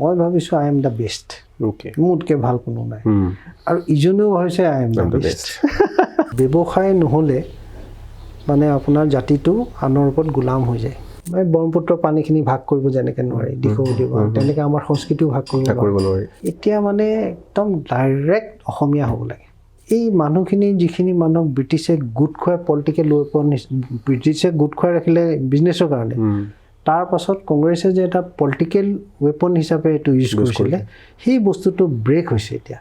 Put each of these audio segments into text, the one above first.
মই ভাবিছোঁ I am the best. মোতকৈ ভাল কোনো নাই আৰু ইজনেও ভাবিছে আই এম দ্য বেষ্ট। ব্যৱসায় নহ'লে মানে আপোনাৰ জাতিটো আনৰ ওপৰত গোলাম হৈ যায়। ব্ৰহ্মপুত্ৰৰ পানীখিনি ভাগ কৰিব যেনেকৈ নোৱাৰি দিশও দিব, তেনেকৈ আমাৰ সংস্কৃতিও ভাগ কৰিব নোৱাৰি। এতিয়া মানে একদম ডাইৰেক্ট অসমীয়া হ'ব লাগে। এই মানুহখিনি যিখিনি মানুহক ব্ৰিটিছে গোট খুৱাই পলিটিকেল ৱেপন, ব্ৰিটিছে গোট খুৱাই ৰাখিলে বিজনেছৰ কাৰণে, তাৰ পাছত কংগ্ৰেছে যে এটা পলিটিকেল ৱেপন হিচাপে এইটো ইউজ কৰিছিলে, সেই বস্তুটো ব্ৰেক হৈছে এতিয়া।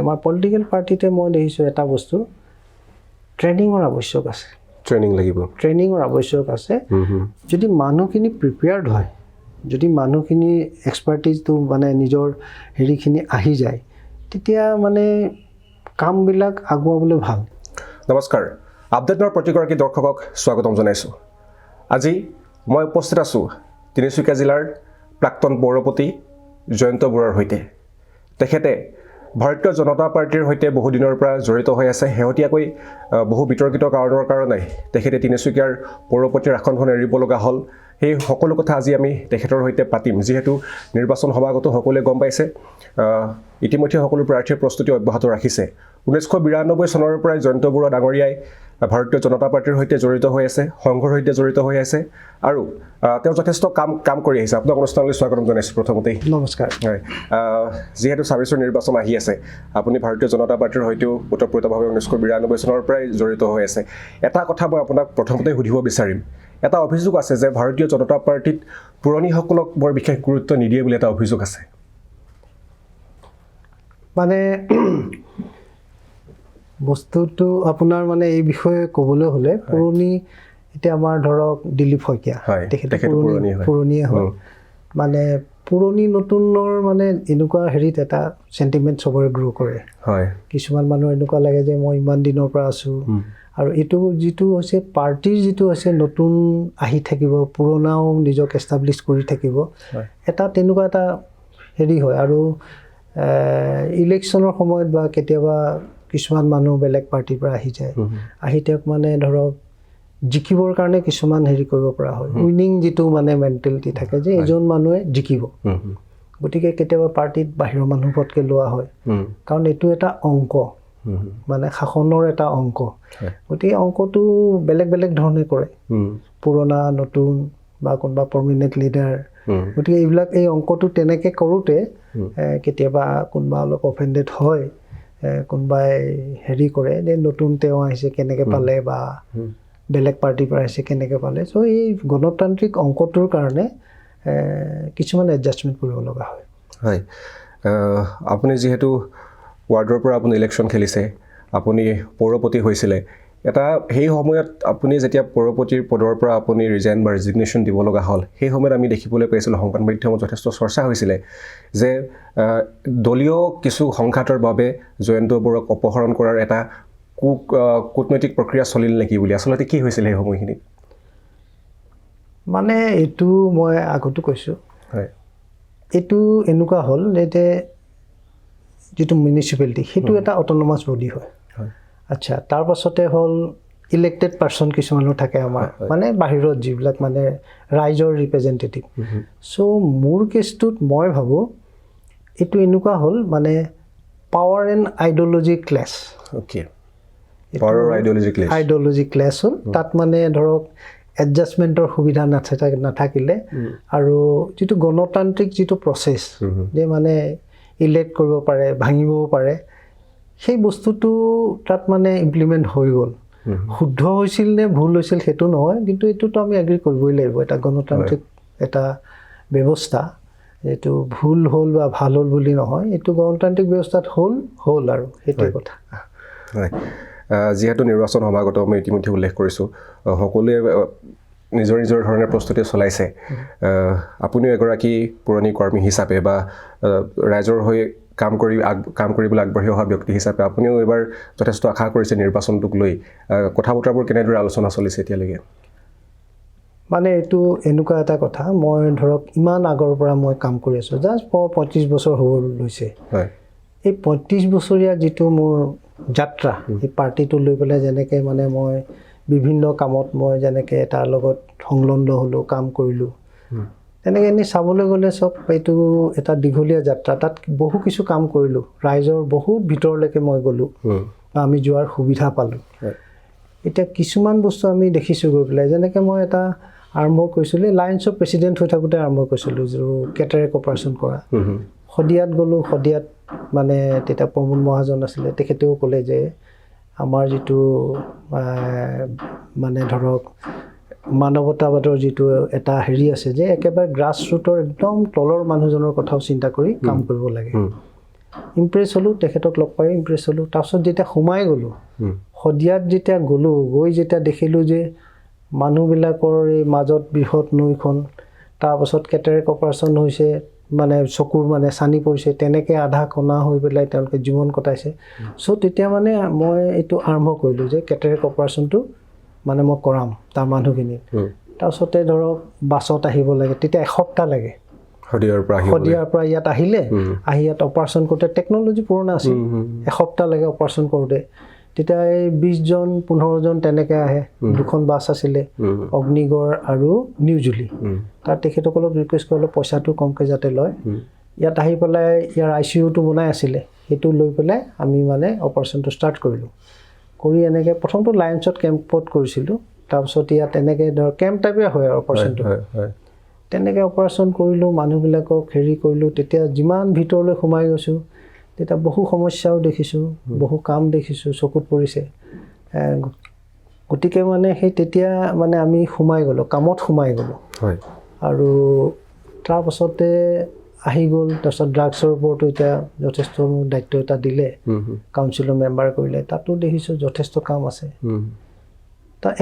আমাৰ পলিটিকেল পাৰ্টিতে মই দেখিছোঁ এটা বস্তু, ট্ৰেইনিঙৰ আৱশ্যক আছে। ট্ৰেইনিঙৰ আৱশ্যক আছে। যদি মানুহখিনি প্ৰিপেয়াৰ্ড হয়, যদি মানুহখিনি এক্সপাৰ্টিজটো মানে নিজৰ হেৰিখিনি আহি যায়, তেতিয়া মানে কামবিলাক আগুৱাবলৈ ভাল। নমস্কাৰ, আপডেটৰ প্ৰতিগৰাকী দৰ্শকক স্বাগতম জনাইছোঁ। আজি মই উপস্থিত আছোঁ তিনিচুকীয়া জিলাৰ প্ৰাক্তন পৌৰপতি জয়ন্ত বৰুৱাৰ সৈতে। তেখেতে ভাৰতীয় জনতা পাৰ্টিৰ সৈতে বহুদিনৰ পৰা জড়িত হৈ আছে। শেহতীয়াকৈ বহু বিতৰ্কিত কাৰণৰ কাৰণে তেখেতে তিনিচুকীয়াৰ পৌৰপতিৰ আসনখন এৰিব লগা হ'ল। সেই সকলো কথা আজি আমি তেখেতৰ সৈতে পাতিম। যিহেতু নিৰ্বাচন সমাগত সকলোৱে গম পাইছে, ইতিমধ্যে সকলো প্ৰাৰ্থীৰ প্ৰস্তুতি অব্যাহত ৰাখিছে। 1992 চনৰ পৰাই জয়ন্ত বৰুৱা ডাঙৰীয়াই ভাৰতীয় জনতা পাৰ্টিৰ সৈতে জড়িত হৈ আছে, সংঘৰ সৈতে জড়িত হৈ আছে আৰু তেওঁ যথেষ্ট কাম কৰি আহিছে। আপোনাক অনুষ্ঠানলৈ স্বাগতম জনাইছোঁ প্ৰথমতেই। নমস্কাৰ। হয়, যিহেতু 26ৰ নিৰ্বাচন আহি আছে, আপুনি ভাৰতীয় জনতা পাৰ্টিৰ সৈতেও ওতঃপ্ৰোতভাৱে 1992 চনৰ পৰাই জড়িত হৈ আছে। এটা কথা মই আপোনাক প্ৰথমতে সুধিব বিচাৰিম। এটা অভিযোগ আছে যে ভাৰতীয় জনতা পাৰ্টিত পুৰণিসকলক বৰ বিশেষ গুৰুত্ব নিদিয়ে বুলি এটা অভিযোগ আছে। মানে বস্তুটো আপোনাৰ মানে এই বিষয়ে ক'বলৈ হ'লে পুৰণি, এতিয়া আমাৰ ধৰক দিলীপ শইকীয়া, তেখেতে পুৰণিয়ে হয়। মানে পুৰণি নতুনৰ মানে এনেকুৱা হেৰিত এটা চেণ্টিমেণ্ট চবৰে গ্ৰ' কৰে। কিছুমান মানুহ এনেকুৱা লাগে যে মই ইমান দিনৰ পৰা আছোঁ, আৰু এইটো যিটো হৈছে পাৰ্টিৰ যিটো হৈছে নতুন আহি থাকিব, পুৰণাও নিজক এষ্টাব্লিছ কৰি থাকিব, এটা তেনেকুৱা এটা হেৰি হয়। আৰু ইলেকশ্যনৰ সময়ত বা কেতিয়াবা কিছুমান মানুহ বেলেগ পাৰ্টিৰ পৰা আহি যায়, আহি তেওঁক মানে ধৰক জিকিবৰ কাৰণে কিছুমান হেৰি কৰিব পৰা হয়। উইনিং যিটো মানে মেণ্টেলিটি থাকে যে এজন মানুহে জিকিব, গতিকে কেতিয়াবা পাৰ্টিত বাহিৰৰ মানুহ পটকৈ লোৱা হয়, কাৰণ এইটো এটা অংক, মানে শাসনৰ এটা অংক। গতিকে অংকটো বেলেগ বেলেগ ধৰণে কৰে, পুৰণা নতুন বা কোনোবা প্ৰমিনেণ্ট লিডাৰ। গতিকে এইবিলাক এই অংকটো তেনেকৈ কৰোঁতে কেতিয়াবা কোনোবা অলপ অফেণ্ডেড হয়, কোনোবাই হেৰি কৰে যে নতুন তেওঁ আহিছে কেনেকৈ পালে, বা বেলেগ পাৰ্টিৰ পৰা আহিছে কেনেকৈ পালে। চ' এই গণতান্ত্ৰিক অংকটোৰ কাৰণে কিছুমান এডজাষ্টমেণ্ট কৰিব লগা হয়। হয়, আপুনি যিহেতু ৱাৰ্ডৰ পৰা আপুনি ইলেকশ্যন খেলিছে, আপুনি পৌৰপতি হৈছিলে, এটা সেই সময়ত আপুনি যেতিয়া পৌৰপতিৰ পদৰ পৰা আপুনি ৰিজাইন বা ৰেজিগনেশ্যন দিব লগা হ'ল, সেই সময়ত আমি দেখিবলৈ পাইছিলোঁ সংবাদ মাধ্যমত যথেষ্ট চৰ্চা হৈছিলে যে দলীয় কিছু সংঘাতৰ বাবে জয়ন্ত বৰুৱাক অপহৰণ কৰাৰ এটা কূটনৈতিক প্ৰক্ৰিয়া চলিল নেকি বুলি। আচলতে কি হৈছিল সেই সময়খিনিত? মানে এইটো মই আগতো কৈছোঁ, হয়, এইটো এনেকুৱা হ'ল যে যিটো মিউনিচিপেলিটি সেইটো এটা অট'নমাছ বডি হয়। আচ্ছা, তাৰ পাছতে হ'ল ইলেক্টেড পাৰ্চন কিছুমানো থাকে আমাৰ, মানে বাহিৰত যিবিলাক মানে ৰাইজৰ ৰিপ্ৰেজেণ্টেটিভ। চ' মোৰ কেছটোত মই ভাবোঁ এইটো এনেকুৱা হ'ল মানে পাৱাৰ এণ্ড আইডিঅ'লজি ক্লেছ। আইডিঅ'লজি ক্লেছ হ'ল। তাত মানে ধৰক এডজাষ্টমেণ্টৰ সুবিধা নাথাকিলে, আৰু যিটো গণতান্ত্ৰিক যিটো প্ৰচেছ যে মানে ইলেক্ট কৰিব পাৰে, ভাঙিবও পাৰে, সেই বস্তুটো তাত মানে ইমপ্লিমেণ্ট হৈ গ'ল। শুদ্ধ হৈছিল নে ভুল হৈছিল সেইটো নহয়, কিন্তু এইটোতো আমি এগ্ৰী কৰিবই লাগিব। এটা গণতান্ত্ৰিক এটা ব্যৱস্থা, এইটো ভুল হ'ল বা ভাল হ'ল বুলি নহয়, এইটো গণতান্ত্ৰিক ব্যৱস্থাত হ'ল আৰু সেইটোৱে কথা। হয়, যিহেতু নিৰ্বাচন সমাগত মই ইতিমধ্যে উল্লেখ কৰিছোঁ, সকলোৱে নিজৰ নিজৰ ধৰণে প্ৰস্তুতি চলাইছে। আপুনিও এগৰাকী পুৰণি কৰ্মী হিচাপে বা ৰাইজৰ হৈ কাম কৰিবলৈ আগবাঢ়ি অহা ব্যক্তি হিচাপে আপুনিও এইবাৰ যথেষ্ট আশা কৰিছে নিৰ্বাচনটোক লৈ। কথা বতৰাবোৰ কেনেদৰে আলোচনা চলিছে এতিয়ালৈকে? মানে এইটো এনেকুৱা এটা কথা, মই ধৰক ইমান আগৰ পৰা মই কাম কৰি আছোঁ, জাষ্ট 35 বছৰ হ'ব লৈছে। এই 35 বছৰীয়া যিটো মোৰ যাত্ৰা, এই পাৰ্টিটো লৈ পেলাই যেনেকৈ মানে মই বিভিন্ন কামত মই যেনেকৈ তাৰ লগত সংলগ্ন হ'লোঁ, কাম কৰিলোঁ, তেনেকৈ এনেই চাবলৈ গ'লে চব এইটো এটা দীঘলীয়া যাত্ৰা। তাত বহু কিছু কাম কৰিলোঁ, ৰাইজৰ বহুত ভিতৰলৈকে মই গ'লোঁ, আমি যোৱাৰ সুবিধা পালোঁ। এতিয়া কিছুমান বস্তু আমি দেখিছোঁ গৈ পেলাই, যেনেকৈ মই এটা আৰম্ভ কৰিছিলোঁ, লায়ন্সৰ প্ৰেচিডেণ্ট হৈ থাকোঁতে আৰম্ভ কৰিছিলোঁ, যিটো কেটাৰেক্ট অপাৰেশ্যন কৰা। শদিয়াত গ'লোঁ, শদিয়াত মানে তেতিয়া প্ৰমোদ মহাজন আছিলে, তেখেতেও ক'লে যে আমাৰ যিটো মানে ধৰক মানৱতাবাদৰ যিটো এটা হেৰি আছে, যে একেবাৰে গ্ৰাছ ৰুটৰ একদম তলৰ মানুহজনৰ কথাও চিন্তা কৰি কাম কৰিব লাগে। ইমপ্ৰেছ হ'লোঁ, তেখেতক লগ পাই ইমপ্ৰেছ হ'লোঁ। তাৰপিছত যেতিয়া সোমাই গ'লোঁ, শদিয়াত যেতিয়া গ'লোঁ, গৈ যেতিয়া দেখিলোঁ যে মানুহবিলাকৰ এই মাজত বৃহৎ নৈখন, তাৰপাছত কেটাৰেক্ট অপাৰেশ্যন হৈছে, মানে চকুৰ মানে চানি পৰিছে, তেনেকৈ আধা কণা হৈ পেলাই তেওঁলোকে জীৱন কটাইছে। চ' তেতিয়া মানে মই এইটো আৰম্ভ কৰিলোঁ যে কেটাৰেক্ট অপাৰেশ্যনটো মানে মই কৰাম তাৰ মানুহখিনিক। তাৰপিছতে ধৰক বাছত আহিব লাগে, তেতিয়া এসপ্তাহ লাগে শদিয়াৰ পৰা ইয়াত আহিলে, আহি ইয়াত অপাৰেশ্যন কৰোঁতে টেকন'লজি পুৰণা আছিল, এসপ্তাহ লাগে অপাৰেশ্যন কৰোঁতে। তেতিয়া এই 20জন 15জন তেনেকৈ আহে, 2খন বাছ আছিলে, অগ্নিগড় আৰু নিউ জুলি। তাত তেখেতসকলক ৰিকুৱেষ্ট কৰিলে পইচাটো কমকৈ যাতে লয়। ইয়াত আহি পেলাই ইয়াৰ ICUটো বনাই আছিলে, সেইটো লৈ পেলাই আমি মানে অপাৰেশ্যনটো ষ্টাৰ্ট কৰিলোঁ। কৰি এনেকৈ প্ৰথমটো লায়ন্সত কেম্পত কৰিছিলোঁ, তাৰপিছত ইয়াত এনেকৈ ধৰক কেম্প টাইপে হয় আৰু অপাৰেশ্যনটো। তেনেকৈ অপাৰেশ্যন কৰিলোঁ, মানুহবিলাকক হেৰি কৰিলোঁ। তেতিয়া যিমান ভিতৰলৈ সোমাই গৈছোঁ, তেতিয়া বহু সমস্যাও দেখিছোঁ, বহু কাম দেখিছোঁ, চকুত পৰিছে। গতিকে মানে সেই তেতিয়া মানে আমি সোমাই গ'লোঁ, কামত সোমাই গ'লোঁ। আৰু তাৰপাছতে আহি গ'ল, তাৰপিছত ড্ৰাগছৰ ওপৰতো এতিয়া যথেষ্ট মোক দায়িত্ব এটা দিলে, কাউন্সিলৰ মেম্বাৰ কৰিলে, তাতো দেখিছোঁ যথেষ্ট কাম আছে।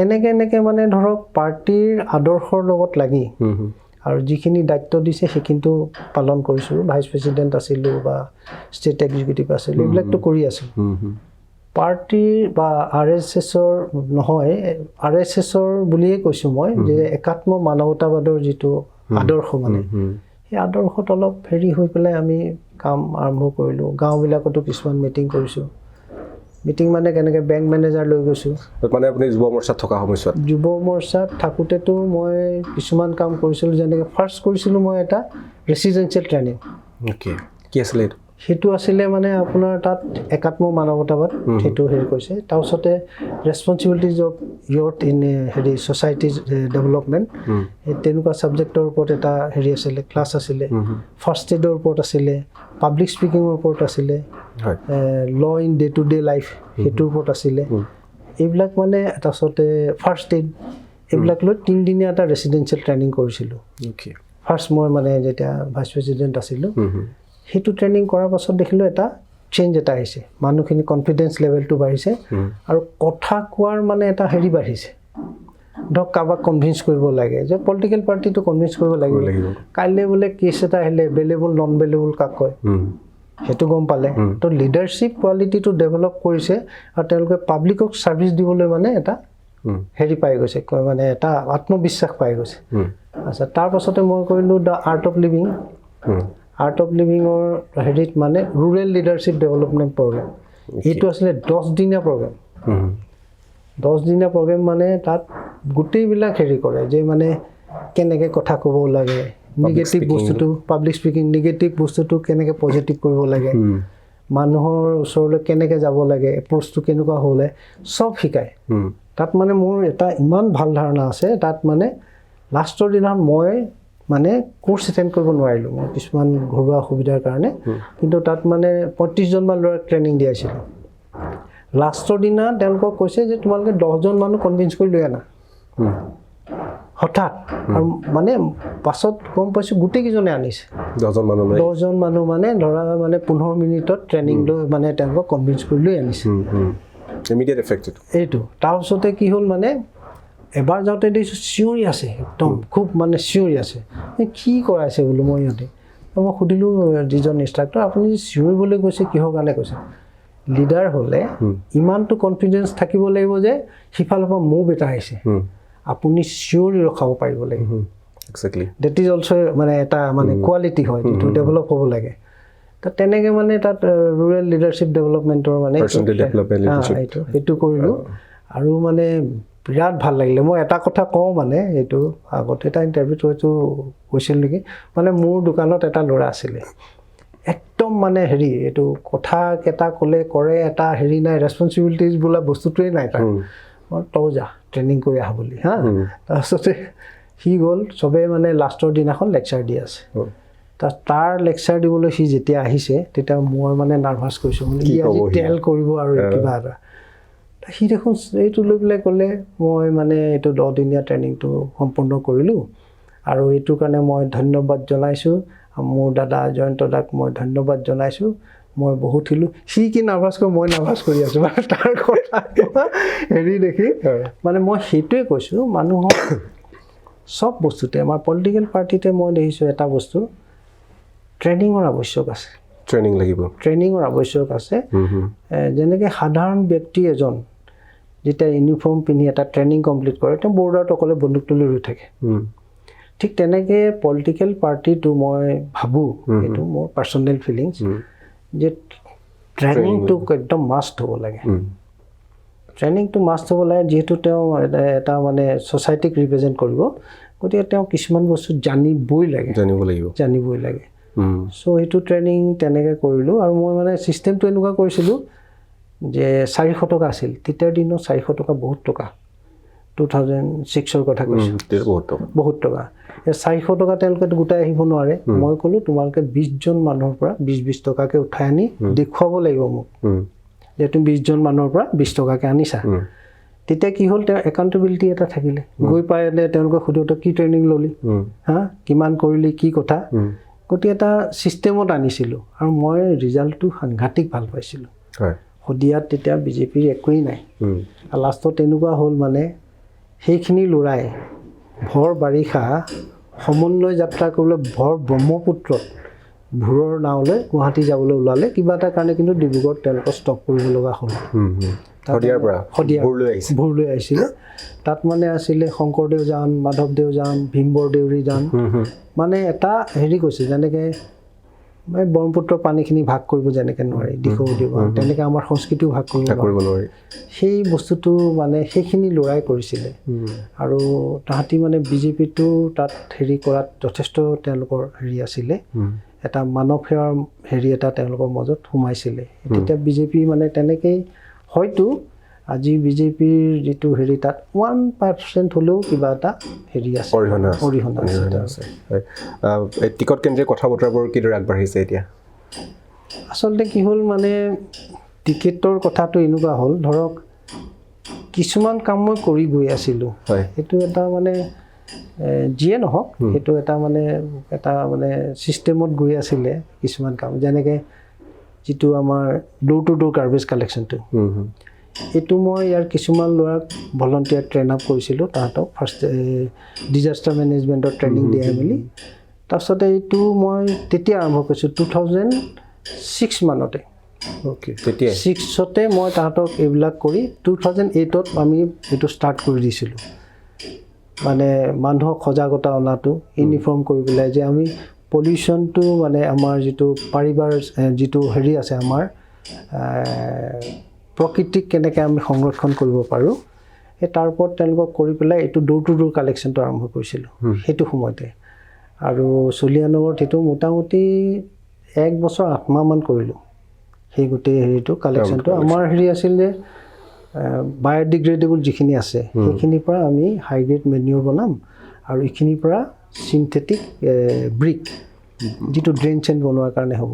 এনেকৈ মানে ধৰক পাৰ্টীৰ আদৰ্শৰ লগত লাগি আৰু যিখিনি দায়িত্ব দিছে সেইখিনিতো পালন কৰিছোঁ। ভাইচ প্ৰেচিডেণ্ট আছিলোঁ বা ষ্টেট এক্সিকিউটিভ আছিলোঁ, এইবিলাকতো কৰি আছোঁ। পাৰ্টীৰ বা RSSৰ নহয়, RSSৰ বুলিয়ে কৈছোঁ মই, যে একাত্ম মানৱতাবাদৰ যিটো আদৰ্শ, মানে সেই আদৰ্শত অলপ হেৰি হৈ পেলাই আমি কাম আৰম্ভ কৰিলোঁ। গাঁওবিলাকতো কিছুমান মিটিং কৰিছোঁ। মিটিং মানে কেনেকৈ বেংক মেনেজাৰ লৈ গৈছোঁ। মানে আপুনি যুৱ মৰ্চাত থকা সময়ছোৱাত? যুৱ মৰ্চাত থাকোঁতেতো মই কিছুমান কাম কৰিছিলোঁ, যেনেকৈ ফাৰ্ষ্ট কৰিছিলোঁ মই এটা ৰেচিডেঞ্চিয়েল ট্ৰেইনিং। কি আছিলে এইটো? সেইটো আছিলে মানে আপোনাৰ তাত একাত্ম মানৱতাবাদ, সেইটো হেৰি কৰিছে। তাৰপিছতে ৰেচপনচিবিলিটিজ অফ ইয়থ ইন হেৰি ছ'চাইটিজ ডেভেলপমেণ্ট, তেনেকুৱা ছাবজেক্টৰ ওপৰত এটা হেৰি আছিলে, ক্লাছ আছিলে। ফাৰ্ষ্ট এইডৰ ওপৰত আছিলে, পাব্লিক স্পিকিঙৰ ওপৰত আছিলে, law in day to day life সেইটোৰ ওপৰত আছিলে। এইবিলাক মানে তাৰপিছতে ফাৰ্ষ্ট এইড, এইবিলাক লৈ 3 দিনীয়া এটা ৰেচিডেঞ্চিয়েল ট্ৰেইনিং কৰিছিলোঁ। ফাৰ্ষ্ট মই মানে যেতিয়া ভাইচ প্ৰেচিডেণ্ট আছিলোঁ, সেইটো ট্ৰেইনিং কৰাৰ পাছত দেখিলোঁ এটা চেঞ্জ এটা আহিছে, মানুহখিনি কনফিডেঞ্চ লেভেলটো বাঢ়িছে আৰু কথা কোৱাৰ মানে এটা হেৰি বাঢ়িছে। ধৰক কাৰোবাক কনভিন্স কৰিব লাগে, যে পলিটিকেল পাৰ্টিটো কনভিন্স কৰিব লাগিব, কাইলৈ বোলে কেছ এটা আহিলে বেলেবল নন বেলেবল কাক কয় সেইটো গম পালে। তো লিডাৰশ্বিপ কোৱালিটিটো ডেভেলপ কৰিছে আৰু তেওঁলোকে পাব্লিকক ছাৰ্ভিচ দিবলৈ মানে এটা হেৰি পাই গৈছে, মানে এটা আত্মবিশ্বাস পাই গৈছে। আচ্ছা, তাৰপাছতে মই কৰিলোঁ the art of living. Art of লিভিঙৰ হেৰিত মানে ৰুৰেল লিডাৰশ্বিপ ডেভেলপমেণ্ট প্ৰগ্ৰেম, এইটো আছিলে 10 দিনীয়া প্ৰগ্ৰেম। 10 দিনীয়া প্ৰগ্ৰেম মানে তাত গোটেইবিলাক হেৰি কৰে, যে মানে কেনেকৈ কথা ক'ব লাগে, নিগেটিভ বস্তুটো পাব্লিক স্পিকিং, নিগেটিভ বস্তুটো কেনেকৈ পজিটিভ কৰিব লাগে, মানুহৰ ওচৰলৈ কেনেকৈ যাব লাগে, এপ্ৰ'চটো কেনেকুৱা হ'লে চব শিকায় তাত। মানে মোৰ এটা ইমান ভাল ধাৰণা আছে তাত, মানে লাষ্টৰ দিনাখন মই মানে কোৰ্চ এটেণ্ড কৰিব নোৱাৰিলোঁ, মই কিছুমান ঘৰুৱা অসুবিধাৰ কাৰণে। কিন্তু তাত মানে 35জনমান ল'ৰাক ট্ৰেইনিং দিয়াইছিলোঁ। লাষ্টৰ দিনা তেওঁলোকক কৈছে যে তোমালোকে 10জন মানুহ কনভিন্স কৰি লৈ আনা। হঠাৎ আৰু মানে পাছত গম পাইছোঁ গোটেইকেইজনে আনিছে। 10জন মানুহ মানে ধৰা মানে 15 মিনিটত ট্ৰেইনিং লৈ মানে তেওঁলোকক কনভিন্স কৰি লৈ আনিছে। ইমিডিয়েট এফেক্ট এইটো। তাৰপিছতে কি হ'ল, মানে এবাৰ যাওঁতে দেখিছোঁ চিঞৰি আছে, একদম খুব মানে চিঞৰি আছে। কি কৰাইছে বোলো মই ইহঁতে। মই সুধিলোঁ যিজন ইনষ্ট্ৰাক্টৰ, আপুনি চিঞৰিবলৈ কৈছে কিহৰ কাৰণে কৈছে? লিডাৰ হ'লে ইমানটো কনফিডেঞ্চ থাকিব লাগিব যে সিফালৰ পৰা মুভ এটা আহিছে, আপুনি চিঞৰি ৰখাব পাৰিব লাগিব। ডেট ইজ অলছ' মানে এটা মানে কোৱালিটি হয়, যিটো ডেভেলপ হ'ব লাগে। তো তেনেকৈ মানে তাত ৰুৰেল লিডাৰশ্বিপ ডেভেলপমেণ্টৰ মানে সেইটো কৰিলোঁ। আৰু মানে বিৰাট ভাল লাগিলে মই এটা কথা কওঁ মানে এইটো আগতে এটা ইণ্টাৰভিউত হয়তো কৈছিল নেকি মানে মোৰ দোকানত এটা ল'ৰা আছিলে একদম মানে হেৰি এইটো কথা কেইটা ক'লে কৰে এটা হেৰি নাই ৰেছপনচিবিলিটিজ বোলা বস্তুটোৱেই নাই তাৰ মই তই যা ট্ৰেইনিং কৰি আহ বুলি হা তাৰপিছতে সি গ'ল চবেই মানে লাষ্টৰ দিনাখন লেকচাৰ দি আছে তাৰ লেকচাৰ দিবলৈ সি যেতিয়া আহিছে তেতিয়া মই মানে নাৰ্ভাছ কৰিছোঁ মানে সি আজি টেল কৰিব আৰু কিবা এটা সি দেখোন এইটো লৈ পেলাই ক'লে মই মানে এইটো 10 দিনীয়া ট্ৰেইনিংটো সম্পূৰ্ণ কৰিলোঁ আৰু এইটোৰ কাৰণে মই ধন্যবাদ জনাইছোঁ মোৰ দাদা জয়ন্ত দাক মই ধন্যবাদ জনাইছোঁ মই বহুত শিলোঁ সি কি নাৰ্ভাছ কৰি মই নাৰ্ভাছ কৰি আছোঁ মানে তাৰ কথা হেৰি দেখি মানে মই সেইটোৱে কৈছোঁ মানুহক সব বস্তুতে আমাৰ পলিটিকেল পাৰ্টিতে মই দেখিছোঁ এটা বস্তু ট্ৰেইনিঙৰ আৱশ্যক আছে ট্ৰেইনিং লাগিব ট্ৰেইনিঙৰ আৱশ্যক আছে যেনেকৈ সাধাৰণ ব্যক্তি এজন যেতিয়া ইউনিফৰ্ম পিন্ধি এটা ট্ৰেইনিং কমপ্লিট কৰে তেওঁ বৰ্ডাৰত অকলে বন্দুক তুলি ৰৈ থাকে ঠিক তেনেকৈ পলিটিকেল পাৰ্টিটো মই ভাবোঁ এইটো মোৰ পাৰ্চনেল ফিলিংছ যে ট্ৰেইনিংটো একদম মাষ্ট হ'ব লাগে ট্ৰেইনিংটো মাষ্ট হ'ব লাগে যিহেতু তেওঁ এটা মানে ছ'চাইটিক ৰিপ্ৰেজেণ্ট কৰিব গতিকে তেওঁ কিছুমান বস্তু জানিবই লাগে জানিবই লাগে চ' সেইটো ট্ৰেইনিং তেনেকৈ কৰিলোঁ আৰু মই মানে ছিষ্টেমটো এনেকুৱা কৰিছিলোঁ যে 400 টকা আছিল তেতিয়াৰ দিনত 400 টকা বহুত টকা 2006ৰ কথা কৈছোঁ বহুত টকা 400 টকা তেওঁলোকে গোটাই আহিব নোৱাৰে মই ক'লোঁ তোমালোকে 20জন মানুহৰ পৰা 20 টকাকৈ উঠাই আনি দেখুৱাব লাগিব মোক যে তুমি 20জন মানুহৰ পৰা 20 টকাকৈ আনিছা তেতিয়া কি হ'ল তেওঁ একাউণ্টেবিলিটি এটা থাকিলে গৈ পাইলে তেওঁলোকে সুধোতে কি ট্ৰেইনিং ল'লি হা কিমান কৰিলি কি কথা গতিকে এটা ছিষ্টেমত আনিছিলোঁ আৰু মই ৰিজাল্টটো সাংঘাতিক ভাল পাইছিলোঁ শদিয়াত তেতিয়া বিজেপিৰ একোৱেই নাই আৰু লাষ্টত তেনেকুৱা হ'ল মানে সেইখিনি ল'ৰাই ভৰ বাৰিষা সমন্বয় যাত্ৰা কৰিবলৈ ভৰ ব্ৰহ্মপুত্ৰত ভোৰৰ নাৱলৈ গুৱাহাটী যাবলৈ ওলালে কিবা এটা কাৰণে কিন্তু ডিব্ৰুগড়ত তেওঁলোকক ষ্টপ কৰিব লগা হ'ল ভোৰ লৈ আহিছিলে তাত মানে আছিলে শংকৰদেউ যান মাধৱদেউ যান ভীমবৰ দেউৰী যান মানে এটা হেৰি কৈছে যেনেকৈ ব্ৰহ্মপুত্ৰৰ পানীখিনি ভাগ কৰিব যেনেকৈ নোৱাৰি দিখৌ দিবা তেনেকৈ আমাৰ সংস্কৃতিও ভাগ কৰিব নোৱাৰি সেই বস্তুটো মানে সেইখিনি ল'ৰাই কৰিছিলে আৰু তাহাঁতি মানে বিজেপিটো তাত হেৰি কৰাত যথেষ্ট তেওঁলোকৰ হেৰি আছিলে এটা মানৱ সেৱাৰ হেৰি এটা তেওঁলোকৰ মাজত সোমাইছিলে তেতিয়া বিজেপি মানে তেনেকেই হয়তো আজি বিজেপিৰ যিটো হেৰি তাত 1% হ'লেও কিবা এটা হেৰি আছে অৰিহণা আছে টিকট কেন্দ্ৰীয় কথা বতৰাবোৰ কিদৰে আগবাঢ়িছে এতিয়া আচলতে কি হ'ল মানে টিকেটৰ কথাটো এনেকুৱা হ'ল ধৰক কিছুমান কাম মই কৰি গৈ আছিলোঁ সেইটো এটা মানে যিয়ে নহওক সেইটো এটা মানে ছিষ্টেমত গৈ আছিলে কিছুমান কাম যেনেকৈ যিটো আমাৰ ডোৰ টু ডোৰ গাৰ্বেজ কালেকশ্যনটো এইটো মই ইয়াৰ কিছুমান ল'ৰাক ভলণ্টিয়াৰ ট্ৰেইন আপ কৰিছিলোঁ তাহাঁতক ফাৰ্ষ্ট ডিজাষ্টাৰ মেনেজমেণ্টৰ ট্ৰেইনিং দিয়াই মেলি তাৰপিছতে এইটো মই তেতিয়া আৰম্ভ কৰিছোঁ 2006 মানতে তেতিয়া 6তে মই তাহাঁতক এইবিলাক কৰি 2008ত আমি এইটো ষ্টাৰ্ট কৰি দিছিলোঁ মানে মানুহক সজাগতা অনাটো ইউনিফৰ্ম কৰি পেলাই যে আমি পলিউশ্যনটো মানে আমাৰ যিটো যিটো হেৰি আছে আমাৰ প্ৰকৃতিক কেনেকৈ আমি সংৰক্ষণ কৰিব পাৰোঁ সেই তাৰ ওপৰত তেওঁলোকক কৰি পেলাই এইটো ডোৰ টু ডোৰ কালেকশ্যনটো আৰম্ভ কৰিছিলোঁ সেইটো সময়তে আৰু চলিয়ানগৰত সেইটো মোটামুটি 1 বছৰ 8 মাহমান কৰিলোঁ সেই গোটেই হেৰিটো কালেকশ্যনটো আমাৰ হেৰি আছিল যে বায়'ডিগ্ৰেডেবল যিখিনি আছে সেইখিনিৰ পৰা আমি হাই গ্ৰেড মেনিয়ৰ বনাম আৰু এইখিনিৰ পৰা চিন্থেটিক ব্ৰিক যিটো ড্ৰেইন চেইন বনোৱাৰ কাৰণে হ'ব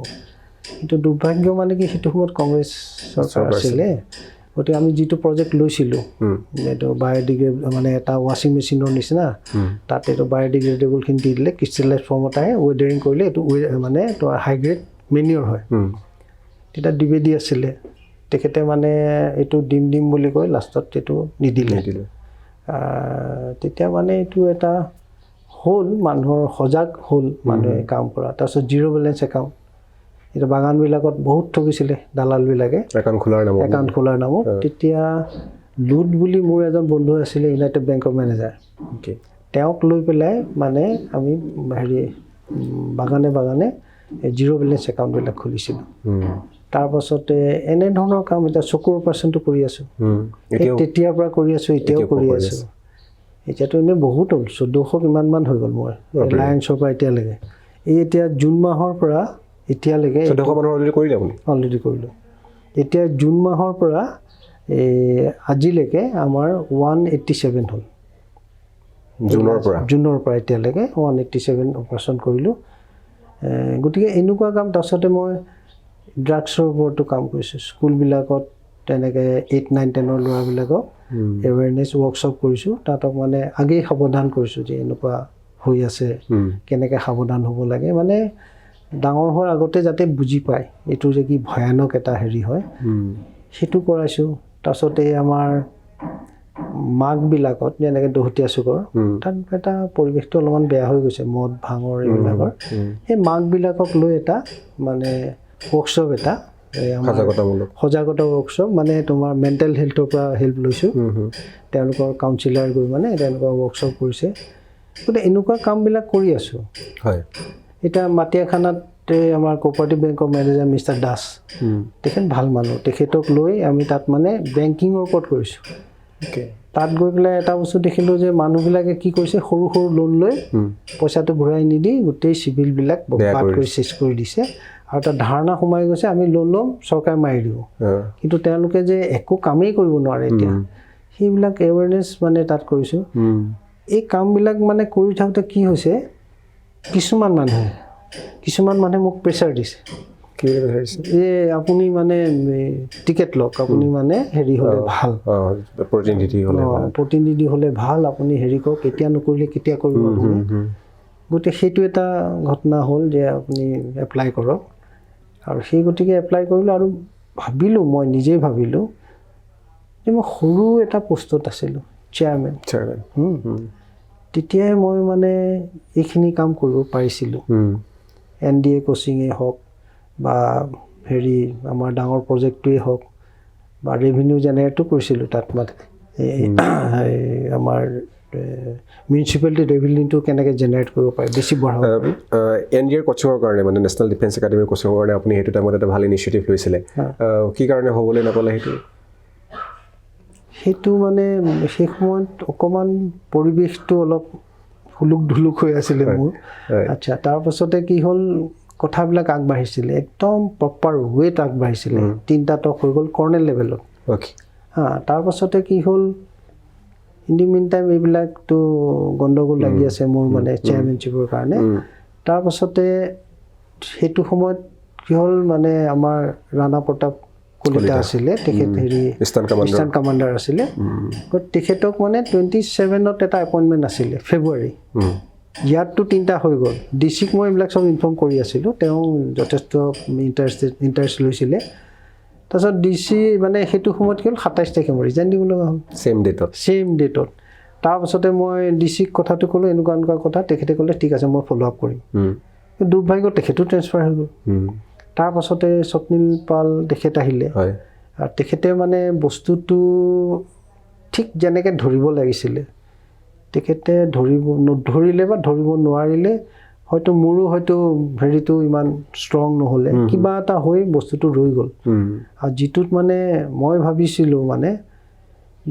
কিন্তু দুৰ্ভাগ্য মানে কি সেইটো সময়ত কংগ্ৰেছ চৰকাৰ আছিলে গতিকে আমি যিটো প্ৰজেক্ট লৈছিলোঁ এইটো বায়'ডিগ্ৰেডেবল মানে এটা ৱাশ্বিং মেচিনৰ নিচিনা তাত এইটো বায়'ডিগ্ৰেডেবলখিনি দি দিলে ক্ৰিষ্টেলাইজ ফৰ্মত আহে ৱেডাৰিং কৰিলে এইটো মানে হাই গ্ৰেড মেনিয়ৰ হয় তেতিয়া দ্বিবেদী আছিলে তেখেতে মানে এইটো দিম বুলি কৈ লাষ্টত এইটো নিদিলে তেতিয়া মানে এইটো এটা হ'ল মানুহৰ সজাগ হ'ল মানুহে কাম কৰা তাৰপিছত জিৰ' বেলেঞ্চ একাউণ্ট এতিয়া বাগানবিলাকত বহুত ঠগিছিলে দালালবিলাকে একাউণ্ট খোলাৰ নামত তেতিয়া লুট বুলি মোৰ এজন বন্ধু আছিলে ইউনাইটেড বেংকৰ মেনেজাৰ তেওঁক লৈ পেলাই মানে আমি হেৰি বাগানে জিৰ' বেলেঞ্চ একাউণ্টবিলাক খুলিছিলোঁ তাৰপাছতে এনেধৰণৰ কাম এতিয়া চকুৰ অপাৰেশ্যনটো কৰি আছোঁ তেতিয়াৰ পৰা কৰি আছোঁ এতিয়াও কৰি আছোঁ এতিয়াতো এনেই বহুত হ'ল 1400 কিমানমান হৈ গ'ল মই এলায়েন্সৰ পৰা এতিয়ালৈকে এই এতিয়া জুন মাহৰ পৰা এতিয়ালৈকে 1400 মানৰ অলৰেডি কৰিলে আপুনি অলৰেডি কৰিলোঁ এতিয়া জুন মাহৰ পৰা আজিলৈকে আমাৰ 187 হ'ল জুনৰ পৰা এতিয়ালৈকে 187 অপাৰেশ্যন কৰিলোঁ গতিকে এনেকুৱা কাম তাৰপিছতে মই ড্ৰাগছৰ ওপৰতো কাম কৰিছোঁ স্কুলবিলাকত তেনেকৈ 8, 9, 10ৰ ল'ৰাবিলাকক এৱেৰনেছ ৱৰ্কশ্বপ কৰিছোঁ তাতক মানে আগেই সাৱধান কৰিছোঁ যে এনেকুৱা হৈ আছে কেনেকৈ সাৱধান হ'ব লাগে মানে ডাঙৰ হোৱাৰ আগতে যাতে বুজি পায় এইটো যে কি ভয়ানক এটা হেৰি হয় সেইটো কৰাইছোঁ তাৰপিছতে আমাৰ মাঘবিলাকত যেনেকৈ দহতীয়া চুকৰ তাত এটা পৰিৱেশটো অলপমান বেয়া হৈ গৈছে মদ ভাঙৰ এইবিলাকৰ সেই মাঘবিলাকক লৈ এটা মানে ৱৰ্কশ্বপ এটা সজাগতা ৱৰ্কশ্বপ মানে তোমাৰ মেণ্টেল হেল্থৰ পৰা হেল্প লৈছোঁ তেওঁলোকৰ কাউন্সিলাৰ গৈ মানে তেওঁলোকৰ ৱৰ্কশ্বপ কৰিছে গতিকে এনেকুৱা কামবিলাক কৰি আছোঁ হয় এতিয়া মাটিয়াখানাত আমাৰ কোঅপাৰেটিভ বেংকৰ মেনেজাৰ মিষ্টাৰ দাস তেখেত ভাল মানুহ তেখেতক লৈ আমি তাত মানে বেংকিঙৰ ওপৰত কৰিছোঁ তাত গৈ পেলাই এটা বস্তু দেখিলোঁ যে মানুহবিলাকে কি কৰিছে সৰু সৰু লোন লৈ পইচাটো ঘূৰাই নিদি গোটেই চিভিলবিলাক বৰবাদ কৰি চেছ কৰি দিছে আৰু এটা ধাৰণা সোমাই গৈছে আমি লোন ল'ম চৰকাৰে মাৰি দিব কিন্তু তেওঁলোকে যে একো কামেই কৰিব নোৱাৰে এতিয়া সেইবিলাক এৱেৰনেছ মানে তাত কৰিছোঁ এই কামবিলাক মানে কৰি থাকোঁতে কি হৈছে কিছুমান মানুহে মোক প্ৰেছাৰ দিছে যে আপুনি মানে টিকেট লওক আপুনি মানে হেৰি হ'লে ভাল প্ৰতিনিধি হ'লে ভাল আপুনি হেৰি কৰক কেতিয়া নকৰিলে কেতিয়া কৰিব গতিকে সেইটো এটা ঘটনা হ'ল যে আপুনি এপ্লাই কৰক আৰু সেই গতিকে এপ্লাই কৰিলোঁ আৰু মই নিজেই ভাবিলোঁ যে মই সৰু এটা পোষ্টত আছিলোঁ চেয়াৰমেন তেতিয়াই মই মানে এইখিনি কাম কৰিব পাৰিছিলোঁ NDA কোচিঙেই হওক বা হেৰি আমাৰ ডাঙৰ প্ৰজেক্টটোৱেই হওক বা ৰেভিনিউ জেনেৰেটো কৰিছিলোঁ তাত মানে আমাৰ মিউনিচিপালিটি ৰেভিনিউটো কেনেকৈ জেনেৰেট কৰিব পাৰে বেছি বঢ়াব NDA কোচিঙৰ কাৰণে মানে নেশ্যনেল ডিফেন্স একাডেমীৰ কোচিঙৰ কাৰণে আপুনি সেইটো টাইমত এটা ভাল ইনিচিয়েটিভ লৈছিলে কি কাৰণে হ'বলৈ নাপালে সেইটো মানে সেই সময়ত অকণমান পৰিৱেশটো অলপ হুলুক ধুলুক হৈ আছিলে মোৰ আচ্ছা তাৰপাছতে কি হ'ল কথাবিলাক আগবাঢ়িছিলে একদম প্ৰপাৰ ৱেত আগবাঢ়িছিলে 3টা টক হৈ গ'ল কৰ্ণেল লেভেলত তাৰপাছতে কি হ'ল ইন দি মিন টাইম এইবিলাকতো গণ্ডগোল লাগি আছে মোৰ মানে চেয়াৰমেনশ্বিপৰ কাৰণে তাৰপাছতে সেইটো সময়ত কি হ'ল মানে আমাৰ ৰাণা প্ৰতাপ কলিতা আছিলে তেখেত হেৰি ইষ্টাৰ্ণ কামাণ্ডাৰ আছিলে তেখেতক মানে 27ত এটা এপইণ্টমেণ্ট আছিলে ফেব্ৰুৱাৰী ইয়াততো 3টা হৈ গ'ল ডিচিক মই এইবিলাক চব ইনফৰ্ম কৰি আছিলোঁ তেওঁ যথেষ্ট ইণ্টাৰেষ্ট লৈছিলে তাৰপিছত ডিচি মানে সেইটো সময়ত কি হ'ল 27 তাৰিখে মই ৰিজাইন দিব লগা হ'ল ছেইম ডেটত তাৰপাছতে মই ডিচিক কথাটো ক'লোঁ এনেকুৱা কথা তেখেতে ক'লে ঠিক আছে মই ফ'ল' আপ কৰিম দুৰ্ভাগ্য তেখেতো ট্ৰেন্সফাৰ হৈ গ'ল তাৰপাছতে স্বপ্নীল পাল তেখেত আহিলে আৰু তেখেতে মানে বস্তুটো ঠিক যেনেকৈ ধৰিব লাগিছিলে তেখেতে নধৰিলে বা ধৰিব নোৱাৰিলে হয়তো মোৰো হয়তো হেৰিটো ইমান ষ্ট্ৰং নহ'লে কিবা এটা হৈ বস্তুটো ৰৈ গ'ল আৰু যিটোত মানে মই ভাবিছিলোঁ মানে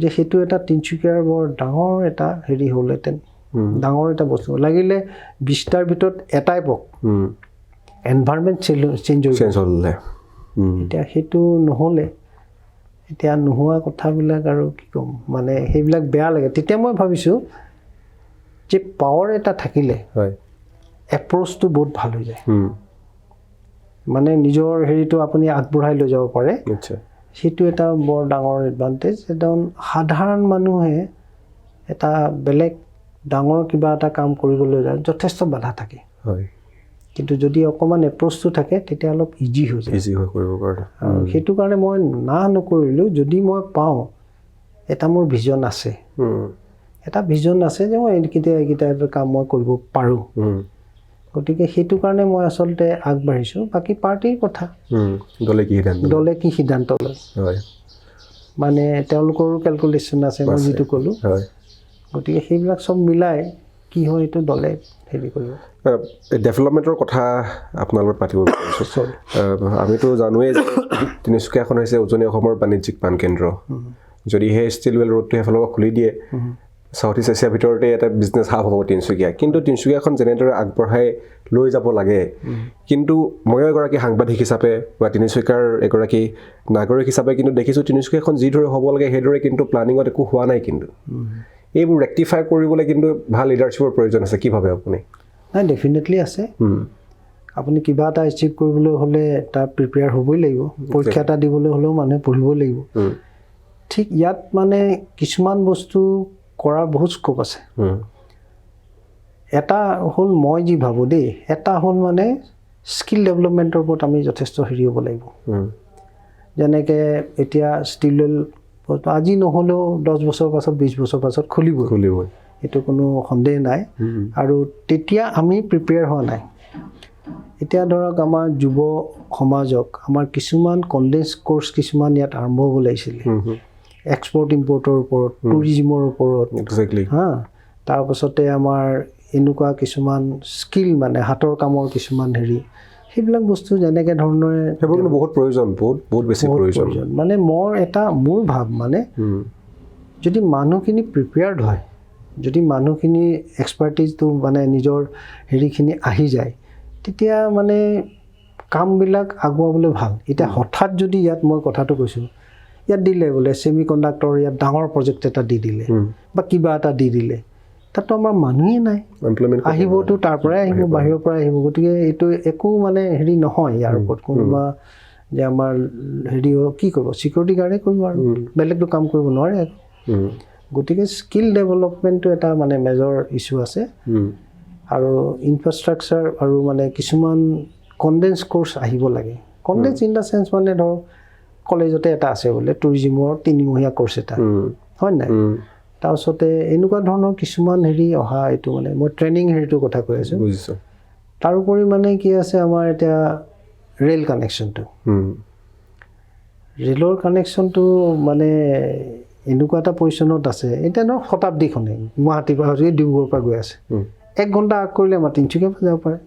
যে সেইটো এটা তিনিচুকীয়াৰ বৰ ডাঙৰ এটা হেৰি হ'লহেঁতেন ডাঙৰ এটা বস্তু লাগিলে 20টাৰ ভিতৰত এটাই পক এনভাইৰনমেণ্ট চেঞ্জ হ'লে এতিয়া সেইটো নহ'লে এতিয়া নোহোৱা কথাবিলাক আৰু কি ক'ম মানে সেইবিলাক বেয়া লাগে তেতিয়া মই ভাবিছোঁ যে পাৱাৰ এটা থাকিলে এপ্ৰ'চটো বহুত ভাল হৈ যায় মানে নিজৰ হেৰিটো আপুনি আগবঢ়াই লৈ যাব পাৰে সেইটো এটা বৰ ডাঙৰ এডভান্টেজ একদম সাধাৰণ মানুহে এটা বেলেগ ডাঙৰ কিবা এটা কাম কৰিবলৈ যায় যথেষ্ট বাধা থাকে কিন্তু যদি অকণমান এপ্ৰ'চটো থাকে তেতিয়া অলপ ইজি হৈ যায় সেইটো কাৰণে মই নকৰিলোঁ যদি মই পাওঁ এটা মোৰ ভিজন আছে যে মই এইকেইটা কাম মই কৰিব পাৰোঁ গতিকে সেইটো কাৰণে মই আচলতে আগবাঢ়িছোঁ বাকী পাৰ্টিৰ কথা দলে কি সিদ্ধান্ত লয় মানে তেওঁলোকৰো কেলকুলেশ্যন আছে মই যিটো ক'লোঁ গতিকে সেইবিলাক চব মিলাই কি হয় এইটো দলে হেৰি কৰিব ডেভেলপমেণ্টৰ কথা আপোনাৰ লগত পাতিব বিচাৰিছোঁ আমিতো জানোৱেই যে তিনিচুকীয়াখন হৈছে উজনি অসমৰ বাণিজ্যিক প্ৰাণকেন্দ্ৰ যদি সেই ষ্টিল ৱেল ৰোডটো সেইফালৰ পৰা খুলি দিয়ে সাউথ ইষ্ট এছিয়াৰ ভিতৰতে এটা বিজনেছ হাব হ'ব তিনিচুকীয়া কিন্তু তিনিচুকীয়াখন যেনেদৰে আগবঢ়াই লৈ যাব লাগে কিন্তু ময়ো এগৰাকী সাংবাদিক হিচাপে বা তিনিচুকীয়াৰ এগৰাকী নাগৰিক হিচাপে কিন্তু দেখিছোঁ তিনিচুকীয়াখন যিদৰে হ'ব লাগে সেইদৰে কিন্তু প্লানিঙত একো হোৱা নাই কিন্তু এইবোৰ ৰেক্টিফাই কৰিবলৈ কিন্তু ভাল লিডাৰশ্বিপৰ প্ৰয়োজন আছে কি ভাবে আপুনি নাই ডেফিনেটলি আছে আপুনি কিবা এটা এচিভ কৰিবলৈ হ'লে তাৰ প্ৰিপেয়াৰ হ'বই লাগিব পৰীক্ষা এটা দিবলৈ হ'লেও মানুহে পঢ়িব লাগিব ঠিক ইয়াত মানে কিছুমান বস্তু কৰাৰ বহুত স্কোপ আছে এটা হ'ল মই যি ভাবোঁ দেই এটা হ'ল মানে স্কিল ডেভেলপমেণ্টৰ ওপৰত আমি যথেষ্ট হেৰি হ'ব লাগিব যেনেকৈ এতিয়া ষ্টিল ৱেল আজি নহ'লেও 10 বছৰ পাছত 20 বছৰ পাছত খুলিবই এইটো কোনো সন্দেহ নাই আৰু তেতিয়া আমি প্ৰিপেয়াৰ হোৱা নাই এতিয়া ধৰক আমাৰ যুৱ সমাজক আমাৰ কিছুমান কনডেন্স কোৰ্চ কিছুমান ইয়াত আৰম্ভ হ'ব লাগিছিলে এক্সপৰ্ট ইম্পৰ্টৰ ওপৰত টুৰিজিমৰ ওপৰত হা তাৰপাছতে আমাৰ এনেকুৱা কিছুমান স্কিল মানে হাতৰ কামৰ কিছুমান হেৰি সেইবিলাক বস্তু যেনেকৈ ধৰণে সেইবোৰ কিন্তু বহুত প্ৰয়োজন বহুত বেছি প্ৰয়োজন মানে মোৰ ভাৱ মানে যদি মানুহখিনি প্ৰিপেয়াৰ্ড হয় যদি মানুহখিনি এক্সপাৰ্টিজটো মানে নিজৰ হেৰিখিনি আহি যায় তেতিয়া মানে কামবিলাক আগুৱাবলৈ ভাল এতিয়া হঠাৎ যদি ইয়াত মই কথাটো কৈছোঁ ইয়াত দিলে বোলে ছেমি কণ্ডাক্টৰ ইয়াত ডাঙৰ প্ৰজেক্ট এটা দি দিলে বা কিবা এটা দি দিলে তাতো আমাৰ মানুহেই নাই আহিবতো তাৰ পৰাই আহিব বাহিৰৰ পৰা আহিব গতিকে এইটো একো মানে হেৰি নহয় ইয়াৰ ওপৰত কোনোবা যে আমাৰ হেৰি কি কৰিব চিকিউৰিটি গাৰ্ডে কৰিব আৰু বেলেগটো কাম কৰিব নোৱাৰে গতিকে স্কিল ডেভেলপমেণ্টটো এটা মানে মেজৰ ইছ্যু আছে আৰু ইনফ্ৰাষ্ট্ৰাকচাৰ আৰু মানে কিছুমান কনডেন্স কোৰ্চ আহিব লাগে কনডেন্স ইন দ্য চেন্স মানে ধৰক কলেজতে এটা আছে বোলে টুৰিজিমৰ 3মহীয়া কোৰ্চ এটা হয় নাই তাৰপিছতে এনেকুৱা ধৰণৰ কিছুমান হেৰি অহা এইটো মানে মই ট্ৰেইনিং হেৰিটোৰ কথা কৈ আছোঁ তাৰোপৰি মানে কি আছে আমাৰ এতিয়া ৰেল কানেকশ্যনটো ৰেলৰ কানেকশ্যনটো মানে এনেকুৱা এটা পজিশ্যনত আছে এতিয়া ধৰক শতাব্দীখনে গুৱাহাটীৰ পৰা ডিব্ৰুগড়ৰ পৰা গৈ আছে 1 ঘণ্টা আগ কৰিলে আমাৰ তিনিচুকীয়াৰ পৰা যাব পাৰে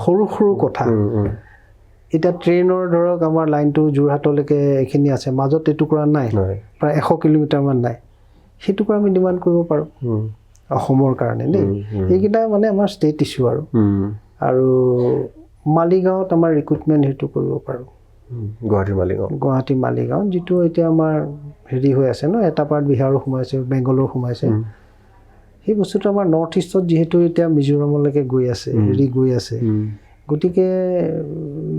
সৰু কথা এতিয়া ট্ৰেইনৰ ধৰক আমাৰ লাইনটো যোৰহাটলৈকে এইখিনি আছে মাজত এটুকুৰা নাই প্ৰায় 100 কিলোমিটাৰমান নাই সেইটো আমি ডিমাণ্ড কৰিব পাৰোঁ অসমৰ কাৰণে দেই এইকেইটা মানে আমাৰ ষ্টেট ইছ্যু আৰু মালিগাঁৱত আমাৰ ৰিক্ৰুটমেণ্ট সেইটো কৰিব পাৰোঁ গুৱাহাটী মালিগাঁও যিটো এতিয়া আমাৰ হেৰি হৈ আছে ন এটা পাৰ্ট বিহাৰো সোমাইছে বেংগলৰ সোমাইছে সেই বস্তুটো আমাৰ নৰ্থ ইষ্টত যিহেতু এতিয়া মিজোৰামলৈকে গৈ আছে গতিকে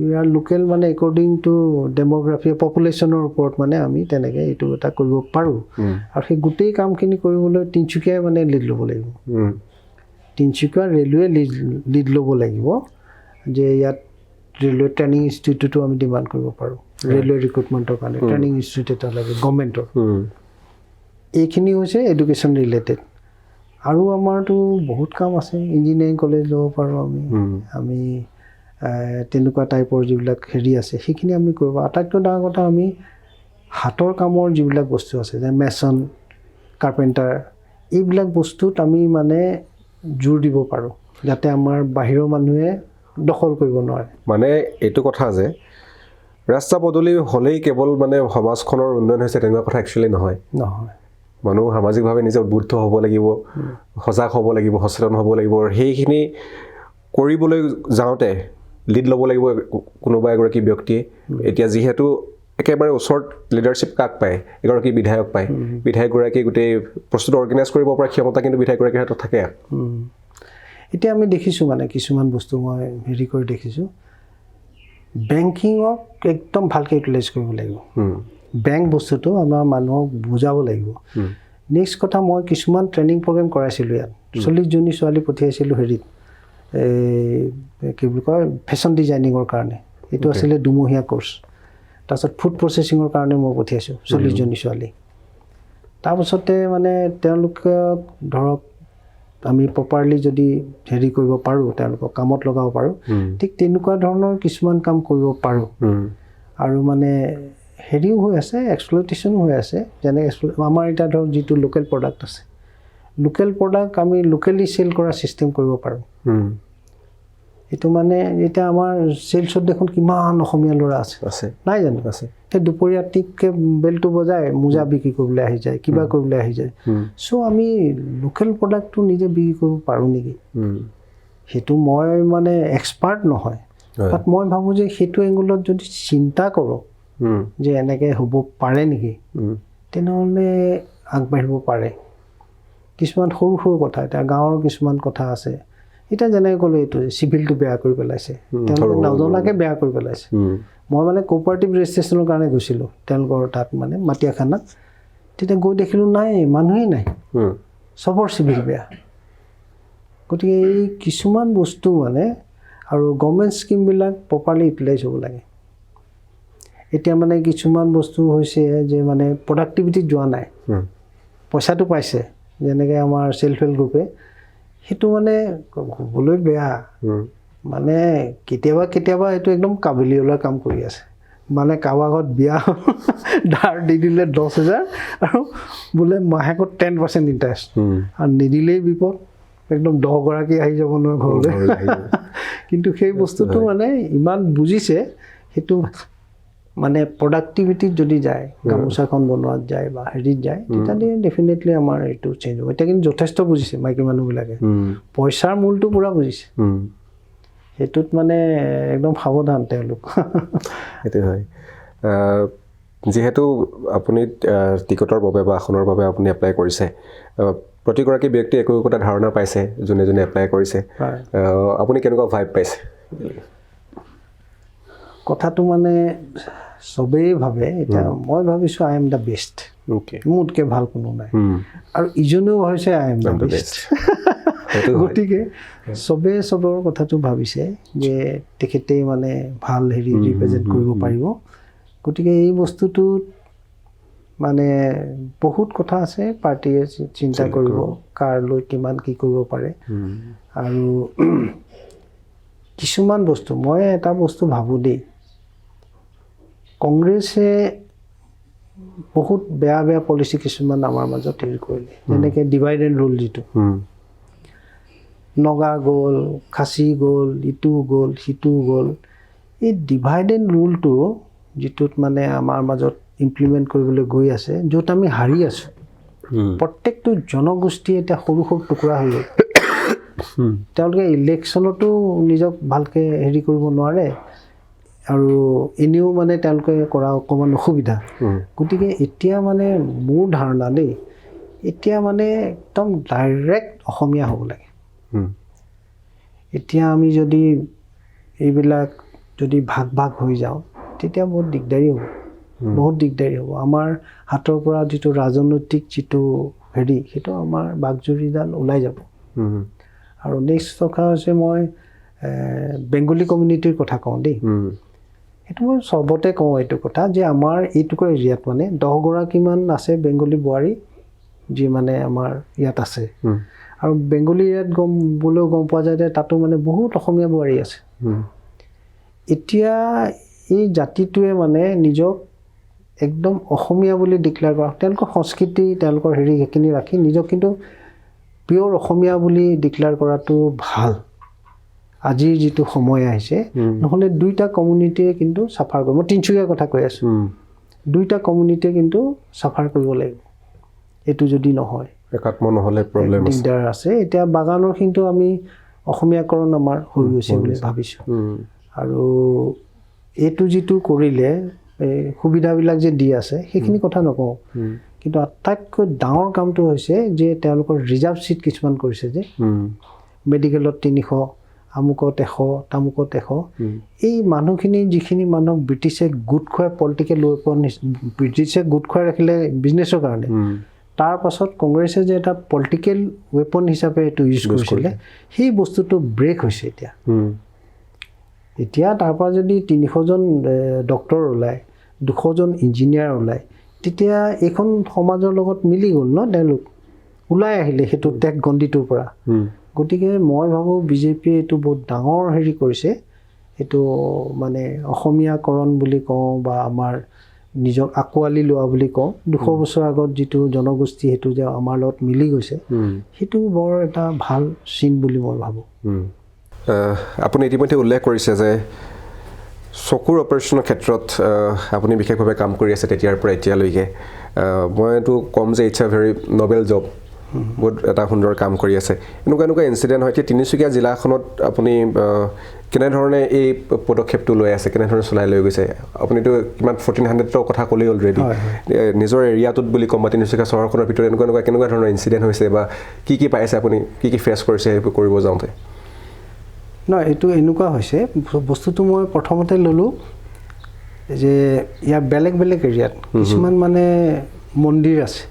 ইয়াৰ লোকেল মানে একৰ্ডিং টু ডেম'গ্ৰাফি পপুলেশ্যনৰ ওপৰত মানে আমি তেনেকৈ এইটো এটা কৰিব পাৰোঁ আৰু সেই গোটেই কামখিনি কৰিবলৈ তিনিচুকীয়াই মানে লিড ল'ব লাগিব তিনিচুকীয়া ৰেলৱে লিড ল'ব লাগিব যে ইয়াত ৰেলৱে ট্ৰেইনিং ইনষ্টিটিউটো আমি ডিমাণ্ড কৰিব পাৰোঁ ৰেলৱে ৰিক্ৰুটমেণ্টৰ কাৰণে ট্ৰেইনিং ইনষ্টিটিউট এটা লাগে গভৰ্ণমেণ্টৰ এইখিনি হৈছে এডুকেশ্যন ৰিলেটেড আৰু আমাৰতো বহুত কাম আছে ইঞ্জিনিয়াৰিং কলেজ ল'ব পাৰোঁ আমি তেনেকুৱা টাইপৰ যিবিলাক হেৰি আছে সেইখিনি আমি কৰিব আটাইতকৈ ডাঙৰ কথা আমি হাতৰ কামৰ যিবিলাক বস্তু আছে যে মেচন কাৰ্পেণ্টাৰ এইবিলাক বস্তুত আমি মানে জোৰ দিব পাৰোঁ যাতে আমাৰ বাহিৰৰ মানুহে দখল কৰিব নোৱাৰে মানে এইটো কথা যে ৰাস্তা পদূলি হ'লেই কেৱল মানে সমাজখনৰ উন্নয়ন হৈছে তেনেকুৱা কথা একচুৱেলি নহয় মানুহ সামাজিকভাৱে নিজে উদ্বুদ্ধ হ'ব লাগিব সজাগ হ'ব লাগিব সচেতন হ'ব লাগিব আৰু সেইখিনি কৰিবলৈ যাওঁতে লিড ল'ব লাগিব কোনোবা এগৰাকী ব্যক্তিয়ে এতিয়া যিহেতু একেবাৰে ওচৰত লিডাৰশ্বিপ কাক পায় এগৰাকী বিধায়ক পায় বিধায়কগৰাকী গোটেই বস্তুটো অৰ্গেনাইজ কৰিব পৰা ক্ষমতা কিন্তু বিধায়কগৰাকীৰ হাতত থাকে এতিয়া আমি দেখিছোঁ মানে কিছুমান বস্তু মই হেৰি কৰি দেখিছোঁ বেংকিঙক একদম ভালকৈ ইউটিলাইজ কৰিব লাগিব বেংক বস্তুটো আমাৰ মানুহক বুজাব লাগিব নেক্সট কথা মই কিছুমান ট্ৰেইনিং প্ৰগ্ৰেম কৰাইছিলোঁ ইয়াত 40জনী ছোৱালী পঠিয়াইছিলোঁ হেৰিত কি বুলি কয় ফেশ্বন ডিজাইনিঙৰ কাৰণে এইটো আছিলে 2মহীয়া কোৰ্চ তাৰপিছত ফুড প্ৰচেছিঙৰ কাৰণে মই পঠিয়াইছোঁ 40জনী ছোৱালী তাৰপিছতে মানে তেওঁলোকক ধৰক আমি প্ৰপাৰলি যদি হেৰি কৰিব পাৰোঁ তেওঁলোকক কামত লগাব পাৰোঁ ঠিক তেনেকুৱা ধৰণৰ কিছুমান কাম কৰিব পাৰোঁ আৰু মানে হেৰিও হৈ আছে এক্সপ্লইটেশ্যনো হৈ আছে যেনে আমাৰ এতিয়া ধৰক যিটো লোকেল প্ৰডাক্ট আছে লোকেল প্ৰডাক্ট আমি লোকেলি চেল কৰা চিষ্টেম কৰিব পাৰোঁ এইটো মানে এতিয়া আমাৰ চেলছত দেখোন কিমান অসমীয়া ল'ৰা আছে নাই জানো আছে সেই দুপৰীয়া টিককৈ বেলটো বজাই মোজা বিক্ৰী কৰিবলৈ আহি যায় কিবা কৰিবলৈ আহি যায় চ' আমি লোকেল প্ৰডাক্টটো নিজে বিক্ৰী কৰিব পাৰোঁ নেকি সেইটো মই মানে এক্সপাৰ্ট নহয় বাট মই ভাবোঁ যে সেইটো এংগুলত যদি চিন্তা কৰোঁ যে এনেকৈ হ'ব পাৰে নেকি তেনেহ'লে আগবাঢ়িব পাৰে কিছুমান সৰু সৰু কথা এতিয়া গাঁৱৰ কিছুমান কথা আছে এতিয়া যেনেকৈ ক'লোঁ এইটো চিভিলটো বেয়া কৰি পেলাইছে তেওঁলোকে নজনাকৈ বেয়া কৰি পেলাইছে মই মানে কোঅপাৰেটিভ ৰেজিষ্ট্ৰেশ্যনৰ কাৰণে গৈছিলোঁ তেওঁলোকৰ তাত মানে মাটিয়াখানাত তেতিয়া গৈ দেখিলোঁ নাই মানুহেই নাই চবৰ চিভিল বেয়া গতিকে এই কিছুমান বস্তু মানে আৰু গভৰ্ণমেণ্ট স্কিমবিলাক প্ৰপাৰলি ইউটিলাইজ হ'ব লাগে এতিয়া মানে কিছুমান বস্তু হৈছে যে মানে প্ৰডাক্টিভিটিত যোৱা নাই পইচাটো পাইছে যেনেকৈ আমাৰ চেল্ফ হেল্প গ্ৰুপে সেইটো মানে ক'বলৈ বেয়া মানে কেতিয়াবা কেতিয়াবা এইটো একদম কাবুলিৱালাৰ কাম কৰি আছে মানে কাৰোবাৰ ঘৰত বিয়া ধাৰ দি দিলে 10,000 আৰু বোলে মাহেকত 10% ইণ্টাৰেষ্ট আৰু নিদিলেই বিপদ একদম 10 গৰাকী আহি যাব নহয় ঘৰলৈ কিন্তু সেই বস্তুটো মানে ইমান বুজিছে সেইটো মানে প্ৰডাক্টিভিটিত যদি যায় গামোচাখন বনোৱাত যায় বা হেৰিত যায় তেতিয়া ডেফিনেটলি আমাৰ এইটো চেঞ্জ হ'ব এতিয়া কিন্তু যথেষ্ট বুজিছে মাইকী মানুহবিলাকে পইচাৰ মূলটো পূৰা বুজিছে সেইটোত মানে একদম সাৱধান তেওঁলোক সেইটো হয় যিহেতু আপুনি টিকটৰ বাবে বা আসনৰ বাবে আপুনি এপ্লাই কৰিছে প্ৰতিগৰাকী ব্যক্তি একো একোটা ধাৰণা পাইছে যোনে যোনে এপ্লাই কৰিছে আপুনি কেনেকুৱা ভাইব পাইছে কথাটো মানে চবেই ভাবে এতিয়া মই ভাবিছোঁ আই এম দ্য বেষ্ট মোতকৈ ভাল কোনো নাই আৰু ইজনেও ভাবিছে আই এম দ্য বেষ্ট গতিকে চবেই চবৰ কথাটো ভাবিছে যে তেখেতেই মানে ভাল হেৰি ৰিপ্ৰেজেণ্ট কৰিব পাৰিব গতিকে এই বস্তুটোত মানে বহুত কথা আছে পাৰ্টীয়ে চিন্তা কৰিব কাৰ লৈ কিমান কি কৰিব পাৰে আৰু কিছুমান বস্তু মই এটা বস্তু ভাবোঁ দেই কংগ্ৰেছে বহুত বেয়া বেয়া পলিচি কিছুমান আমাৰ মাজত হেৰি কৰিলে যেনেকৈ ডিভাইড এণ্ড ৰুল যিটো নগা গ'ল খাচী গ'ল ইটো গ'ল সিটো গ'ল এই ডিভাইড এণ্ড ৰুলটো যিটোত মানে আমাৰ মাজত ইমপ্লিমেণ্ট কৰিবলৈ গৈ আছে য'ত আমি হাৰি আছোঁ প্ৰত্যেকটো জনগোষ্ঠী এতিয়া সৰু সৰু টুকুৰা হৈ গ'ল তেওঁলোকে ইলেকশ্যনতো নিজক ভালকৈ হেৰি কৰিব নোৱাৰে আৰু এনেও মানে তেওঁলোকে কৰা অকণমান অসুবিধা গতিকে এতিয়া মানে মোৰ ধাৰণা দেই এতিয়া মানে একদম ডাইৰেক্ট অসমীয়া হ'ব লাগে এতিয়া আমি যদি এইবিলাক যদি ভাগ ভাগ হৈ যাওঁ তেতিয়া বহুত দিগদাৰী হ'ব আমাৰ হাতৰ পৰা যিটো ৰাজনৈতিক যিটো হেৰি সেইটো আমাৰ বাকজৰীডাল ওলাই যাব আৰু নেক্সট কথা হৈছে মই বেংগলী কমিউনিটিৰ কথা কওঁ দেই সেইটো মই চবতে কওঁ এইটো কথা যে আমাৰ এইটুকুৰা এৰিয়াত মানে 10 গৰাকীমান আছে বেংগলী বোৱাৰী যি মানে আমাৰ ইয়াত আছে আৰু বেংগলী এৰিয়াত গ'লেও গম পোৱা যায় যে তাতো মানে বহুত অসমীয়া বোৱাৰী আছে এতিয়া এই জাতিটোৱে মানে নিজক একদম অসমীয়া বুলি ডিক্লেয়াৰ কৰা তেওঁলোকৰ সংস্কৃতি তেওঁলোকৰ হেৰি সেইখিনি ৰাখি নিজক কিন্তু পিয়'ৰ অসমীয়া বুলি ডিক্লেয়াৰ কৰাটো ভাল আজিৰ যিটো সময় আহিছে নহ'লে দুইটা কমিউনিটিয়ে কিন্তু চাফাৰ কৰিব মই তিনিচুকীয়াৰ কথা কৈ আছোঁ দুইটা কমিউনিটিয়ে কিন্তু চাফাৰ কৰিব লাগিব এইটো যদি নহয় একাত্ম নহ'লে প্ৰব্লেম দিগদাৰ আছে এতিয়া বাগানৰ কিন্তু আমি অসমীয়াকৰণ আমাৰ হৈ গৈছে বুলি ভাবিছোঁ আৰু এইটো যিটো কৰিলে এই সুবিধাবিলাক যে দি আছে সেইখিনি কথা নকওঁ কিন্তু আটাইতকৈ ডাঙৰ কামটো হৈছে যে তেওঁলোকৰ ৰিজাৰ্ভ ছিট কিছুমান কৰিছে যে মেডিকেলত 300 আমুকত 100 তামুকত 100 এই মানুহখিনি যিখিনি মানুহক ব্ৰিটিছে গোট খুৱাই পলিটিকেল ৱেপন ব্ৰিটিছে গোট খুৱাই ৰাখিলে বিজনেছৰ কাৰণে তাৰ পাছত কংগ্ৰেছে যে এটা পলিটিকেল ৱেপন হিচাপে এইটো ইউজ কৰিছিলে সেই বস্তুটো ব্ৰেক হৈছে এতিয়া তাৰ পৰা যদি 300জন ডক্টৰ ওলায় 200জন ইঞ্জিনিয়াৰ ওলায় তেতিয়া এইখন সমাজৰ লগত মিলি গ'ল ন তেওঁলোক ওলাই আহিলে সেইটো টেক গণ্ডিটোৰ পৰা গতিকে মই ভাবোঁ বিজেপিয়ে এইটো বহুত ডাঙৰ হেৰি কৰিছে এইটো মানে অসমীয়াকৰণ বুলি কওঁ বা আমাৰ নিজক আকোৱালি লোৱা বুলি কওঁ 200 বছৰ আগত যিটো জনগোষ্ঠী সেইটো যে আমাৰ লগত মিলি গৈছে সেইটো বৰ এটা ভাল চিন বুলি মই ভাবোঁ আপুনি ইতিমধ্যে উল্লেখ কৰিছে যে চকুৰ অপাৰেশ্যনৰ ক্ষেত্ৰত আপুনি বিশেষভাৱে কাম কৰি আছে তেতিয়াৰ পৰা এতিয়ালৈকে মই এইটো ক'ম যে it's a very noble job বহুত এটা সুন্দৰ কাম কৰি আছে এনেকুৱা ইনচিডেণ্ট হয় তিনিচুকীয়া জিলাখনত আপুনি কেনেধৰণে এই পদক্ষেপটো লৈ আছে কেনেধৰণে চলাই লৈ গৈছে আপুনিতো কিমান 1400ৰ কথা ক'লেই অলৰেডি নিজৰ এৰিয়াটোত বুলি ক'ম বা তিনিচুকীয়া চহৰখনৰ ভিতৰত কেনেকুৱা ধৰণৰ ইনচিডেণ্ট হৈছে বা কি পাইছে আপুনি কি ফেচ কৰিছে সেইবোৰ কৰিব যাওঁতে নহয় এইটো এনেকুৱা হৈছে বস্তুটো মই প্ৰথমতে ল'লোঁ যে ইয়াৰ বেলেগ এৰিয়াত কিছুমান মানে মন্দিৰ আছে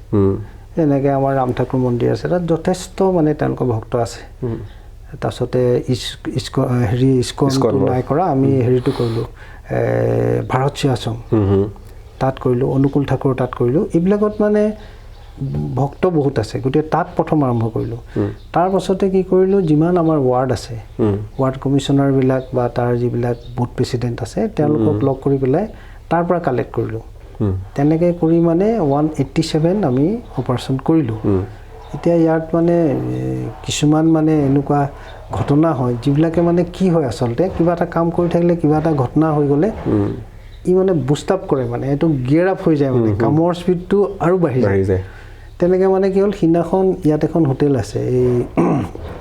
যেনেকৈ আমাৰ ৰাম ঠাকুৰ মন্দিৰ আছে তাত যথেষ্ট মানে তেওঁলোকৰ ভক্ত আছে তাৰপিছতে ইস্কনটো নাই কৰা আমি হেৰিটো কৰিলোঁ ভাৰত সেৱাশ্ৰম তাত কৰিলোঁ অনুকূল ঠাকুৰ তাত কৰিলোঁ এইবিলাকত মানে ভক্ত বহুত আছে গতিকে তাত প্ৰথম আৰম্ভ কৰিলোঁ তাৰ পাছতে কি কৰিলোঁ যিমান আমাৰ ৱাৰ্ড আছে ৱাৰ্ড কমিশ্যনাৰবিলাক বা তাৰ যিবিলাক বুথ প্ৰেচিডেণ্ট আছে তেওঁলোকক লগ কৰি পেলাই তাৰ পৰা কালেক্ট কৰিলোঁ তেনেকৈ কৰি মানে 187 আমি অপাৰেশ্যন কৰিলোঁ এতিয়া ইয়াত মানে কিছুমান মানে এনেকুৱা ঘটনা হয় যিবিলাকে মানে কি হয় আচলতে কিবা এটা কাম কৰি থাকিলে কিবা এটা ঘটনা হৈ গ'লে ই মানে বুষ্ট আপ কৰে মানে এইটো গিয়াৰ আপ হৈ যায় মানে কামৰ স্পীডটো আৰু বাঢ়ি যায় তেনেকৈ মানে কি হ'ল সিদিনাখন ইয়াত এখন হোটেল আছে এই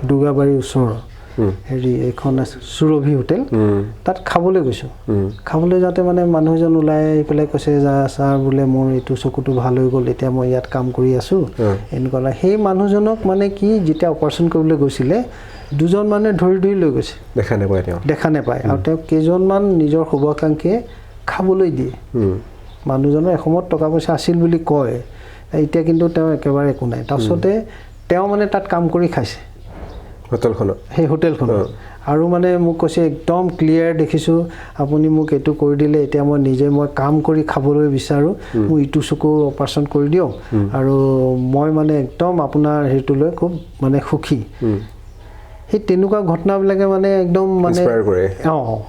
দুৰ্গাবাৰীৰ ওচৰৰ হেৰি এখন আছে সুৰভি হোটেল তাত খাবলৈ গৈছোঁ খাবলৈ যাওঁতে মানে মানুহ এজন ওলাই আহি পেলাই কৈছে যে ছাৰ বোলে মোৰ এইটো চকুটো ভাল হৈ গ'ল এতিয়া মই ইয়াত কাম কৰি আছোঁ এনেকুৱা সেই মানুহজনক মানে কি যেতিয়া অপাৰেশ্যন কৰিবলৈ গৈছিলে দুজন মানে ধৰি লৈ গৈছে দেখা নাপায় আৰু তেওঁ কেইজনমান নিজৰ শুভাকাংক্ষীয়ে খাবলৈ দিয়ে মানুহজনৰ এসময়ত টকা পইচা আছিল বুলি কয় এতিয়া কিন্তু তেওঁ একেবাৰে একো নাই তাৰপিছতে তেওঁ মানে তাত কাম কৰি খাইছে সেই হোটেলখনত আৰু মানে মোক কৈছে একদম ক্লিয়াৰ দেখিছোঁ আপুনি মোক এইটো কৰি দিলে এতিয়া মই কাম কৰি খাবলৈ বিচাৰোঁ মোক ইটো চকু অপাৰেশ্যন কৰি দিয়ক আৰু মই মানে একদম আপোনাৰ হেৰিটো লৈ খুব মানে সুখী সেই তেনেকুৱা ঘটনাবিলাকে মানে একদম মানে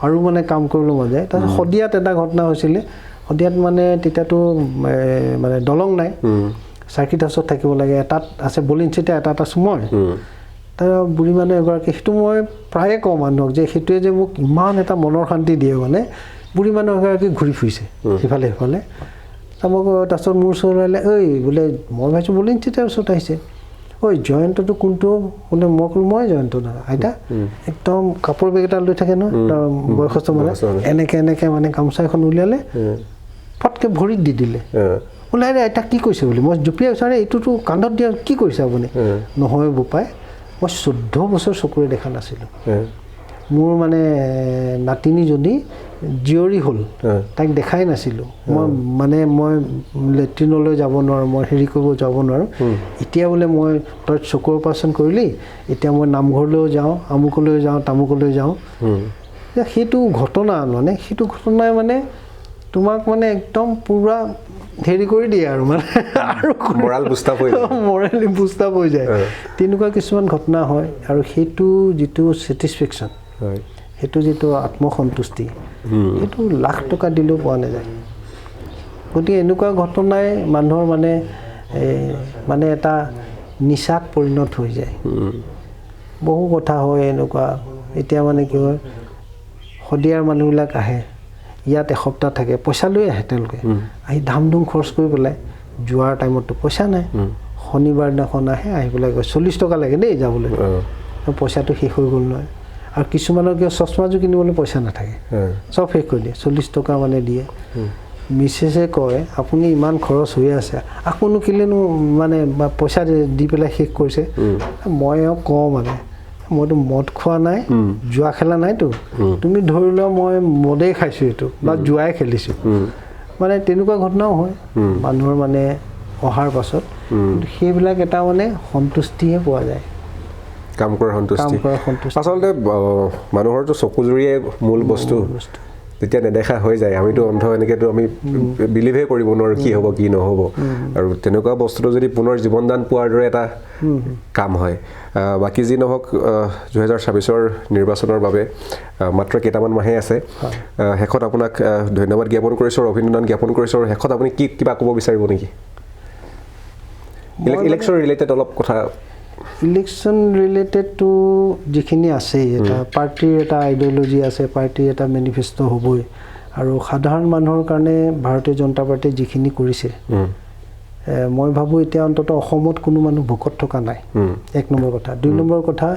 আৰু মানে কাম কৰিবলৈ মন যায় তাৰপিছত শদিয়াত এটা ঘটনা হৈছিলে শদিয়াত মানে তেতিয়াতো মানে দলং নাই চাৰ্কিট হাউচত থাকিব লাগে এটাত আছে বলিন চিটা এটা আছোঁ মই তাৰ বুঢ়ী মানুহ এগৰাকী সেইটো মই প্ৰায়ে কওঁ মানুহক যে সেইটোৱে যে মোক ইমান এটা মনৰ শান্তি দিয়ে মানে বুঢ়ী মানুহ এগৰাকী ঘূৰি ফুৰিছে সিফালে সিফালে তাৰপিছত মোৰ ওচৰলৈ বোলে মই ভাবিছোঁ বলিন চিটাৰ ওচৰত আহিছে জয়ন্তটো কোনটো বোলে মই ক'লোঁ মই জয়ন্ত নহয় আইতা একদম কাপোৰ বেগ এটা লৈ থাকে ন বয়সস্থ মানে এনেকৈ মানে গামোচা এখন উলিয়ালে ফটকৈ ভৰিত দি দিলে বোলে আইতা কি কৈছে বুলি মই জুপিয়াই বিচাৰে এইটোতো কান্ধত দিয়া কি কৰিছে আপুনি নহয় বোপাই মই 14 বছৰ চকুৰে দেখা নাছিলোঁ মোৰ মানে নাতিনীজনী জীয়ৰী হ'ল তাইক দেখাই নাছিলোঁ মই লেট্ৰিনলৈ যাব নোৱাৰোঁ মই হেৰি কৰিব যাব নোৱাৰোঁ এতিয়া বোলে মই তই চকুৰ অপাৰেশ্যন কৰিলি এতিয়া মই নামঘৰলৈও যাওঁ আমুকলৈ যাওঁ তামুকলৈ যাওঁ সেইটো ঘটনা মানে সেইটো ঘটনাই মানে তোমাক মানে একদম পূৰা হেৰি কৰি দিয়ে আৰু মানে আৰু মৰেলি বুষ্ট আপ হৈ যায় তেনেকুৱা কিছুমান ঘটনা হয় আৰু সেইটো যিটো ছেটিছফেকশ্যন সেইটো যিটো আত্মসন্তুষ্টি সেইটো লাখ টকা দিলেও পোৱা নাযায় গতিকে এনেকুৱা ঘটনাই মানুহৰ মানে এটা নিচাত পৰিণত হৈ যায় বহু কথা হয় এনেকুৱা এতিয়া মানে কি হয় শদিয়াৰ মানুহবিলাক আহে ইয়াত এসপ্তাহ থাকে পইচা লৈ আহে তেওঁলোকে আহি ধামধুম খৰচ কৰি পেলাই যোৱাৰ টাইমততো পইচা নাই শনিবাৰ দিনাখন আহি পেলাই কয় 40 টকা লাগে দেই যাবলৈ পইচাটো শেষ হৈ গ'ল নহয় আৰু কিছুমানৰ কিয় চশমাযোৰ কিনিবলৈ পইচা নাথাকে চব শেষ কৰি দিয়ে 40 টকা মানে দিয়ে মিছেছে কয় আপুনি ইমান খৰচ হৈ আছে আকৌনো কেলেনো মানে পইচা দি পেলাই শেষ কৰিছে মই কওঁ মানে মইতো মদ খোৱা নাই জুৱা খেলা নাইতো তুমি ধৰি লোৱা মই মদেই খাইছোঁ এইটো বা জুৱাই খেলিছোঁ মানে তেনেকুৱা ঘটনাও হয় মানুহৰ মানে অহাৰ পাছত সেইবিলাক এটা মানে সন্তুষ্টিহে পোৱা যায় কাম কৰাৰ সন্তুষ্টি আচলতে মানুহৰতো চকুজুৰিয়ে মূল বস্তু যেতিয়া নেদেখা হৈ যায় আমিতো অন্ধ এনেকৈতো আমি বিলিভে কৰিব নোৱাৰোঁ কি হ'ব কি নহ'ব আৰু তেনেকুৱা বস্তুটো যদি পুনৰ জীৱনদান পোৱাৰ দৰে এটা কাম হয় বাকী যি নহওক 2026ৰ নিৰ্বাচনৰ বাবে মাত্ৰ কেইটামান মাহে আছে শেষত আপোনাক ধন্যবাদ জ্ঞাপন কৰিছোঁ আৰু অভিনন্দন জ্ঞাপন কৰিছোঁ আৰু শেষত আপুনি কিবা ক'ব বিচাৰিব নেকি ইলেকশ্যন ৰিলেটেড অলপ কথা ইলেকশ্যন ৰিলেটেডটো যিখিনি আছে এটা পাৰ্টিৰ এটা আইডিঅ'লজি আছে পাৰ্টিৰ এটা মেনিফেষ্টো হ'বই আৰু সাধাৰণ মানুহৰ কাৰণে ভাৰতীয় জনতা পাৰ্টীয়ে যিখিনি কৰিছে মই ভাবোঁ এতিয়া অন্ততঃ অসমত কোনো মানুহ ভোকত থকা নাই 1 নম্বৰ কথা 2 নম্বৰ কথা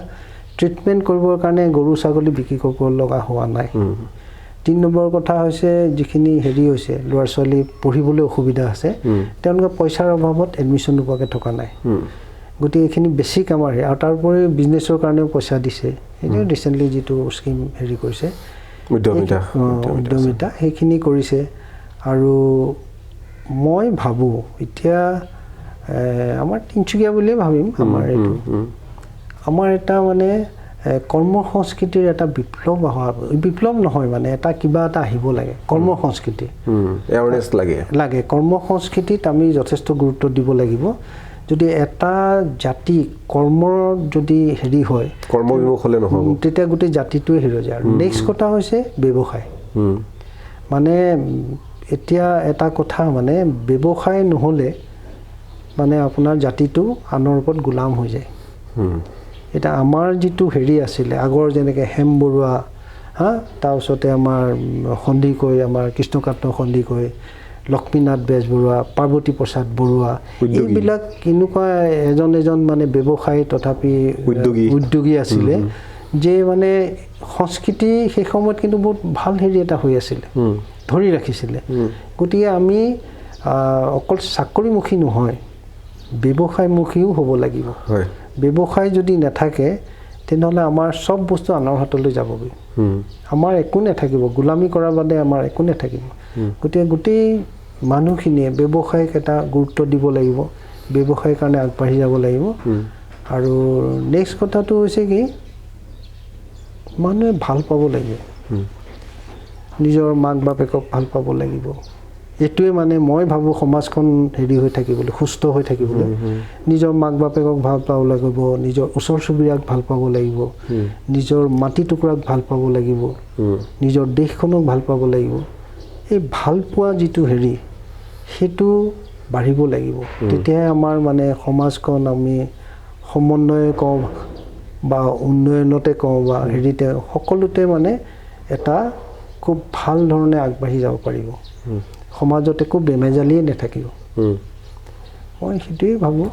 ট্ৰিটমেণ্ট কৰিবৰ কাৰণে গৰু ছাগলী বিক্ৰী কৰিব লগা হোৱা নাই 3 নম্বৰ কথা হৈছে যিখিনি হেৰি হৈছে ল'ৰা ছোৱালী পঢ়িবলৈ অসুবিধা আছে তেওঁলোকে পইচাৰ অভাৱত এডমিশ্যন নোপোৱাকৈ থকা নাই গতিকে এইখিনি বেছিক আমাৰ আৰু তাৰোপৰি বিজনেছৰ কাৰণেও পইচা দিছে সেইটো ৰিচেণ্টলি যিটো স্কিম হেৰি কৰিছে উদ্যমিতা সেইখিনি কৰিছে আৰু মই ভাবোঁ এতিয়া আমাৰ তিনিচুকীয়া বুলিয়ে ভাবিম আমাৰ এইটো আমাৰ এটা মানে কৰ্ম সংস্কৃতিৰ এটা বিপ্লৱ নহয় মানে এটা কিবা এটা আহিব লাগে কৰ্ম সংস্কৃতি এৱাৰনেছ লাগে কৰ্ম সংস্কৃতিত আমি যথেষ্ট গুৰুত্ব দিব লাগিব যদি এটা জাতি কৰ্মৰ যদি হেৰি হয় কৰ্মবিমুখ হ'লে নহ'ব তেতিয়া গোটেই জাতিটোৱে হেৰি হৈ যায় আৰু নেক্সট কথা হৈছে ব্যৱসায় মানে এতিয়া এটা কথা মানে ব্যৱসায় নহ'লে মানে আপোনাৰ জাতিটো আনৰ ওপৰত গোলাম হৈ যায় এটা আমাৰ যিটো হেৰি আছিলে আগৰ যেনেকৈ হেম বৰুৱা তাৰপিছতে আমাৰ সন্দিকৈ আমাৰ কৃষ্ণকান্ত সন্দিকৈ লক্ষ্মীনাথ বেজবৰুৱা পাৰ্বতী প্ৰসাদ বৰুৱা এইবিলাক কেনেকুৱা এজন মানে ব্যৱসায়ী তথাপি উদ্যোগী আছিলে যে মানে সংস্কৃতি সেই সময়ত কিন্তু বহুত ভাল হেৰি এটা হৈ আছিলে ধৰি ৰাখিছিলে গতিকে আমি অকল চাকৰিমুখী নহয় ব্যৱসায়মুখীও হ'ব লাগিব ব্যৱসায় যদি নাথাকে তেনেহ'লে আমাৰ চব বস্তু আনৰ হাতলৈ যাবগৈ আমাৰ একো নাথাকিব গোলামী কৰাৰ বাদে আমাৰ একো নাথাকিব গতিকে গোটেই মানুহখিনিয়ে ব্যৱসায়ক এটা গুৰুত্ব দিব লাগিব ব্যৱসায়ৰ কাৰণে আগবাঢ়ি যাব লাগিব আৰু নেক্সট কথাটো হৈছে কি মানুহে ভাল পাব লাগিব নিজৰ মাক বাপেকক ভাল পাব লাগিব এইটোৱে মানে মই ভাবোঁ সমাজখন হেৰি হৈ থাকিবলৈ সুস্থ হৈ থাকিবলৈ নিজৰ মাক বাপেকক ভাল পাব লাগিব নিজৰ ওচৰ চুবুৰীয়াক ভাল পাব লাগিব নিজৰ মাটি টুকুৰাক ভাল পাব লাগিব নিজৰ দেশখনক ভাল পাব লাগিব এই ভাল পোৱা যিটো হেৰি সেইটো বাঢ়িব লাগিব তেতিয়াহে আমাৰ মানে সমাজখন আমি সমন্বয় কওঁ বা উন্নয়নতে কওঁ বা হেৰিতে সকলোতে মানে এটা খুব ভাল ধৰণে আগবাঢ়ি যাব পাৰিব সমাজত একো বেমেজালিয়ে নাথাকিব মই সেইটোৱে ভাবোঁ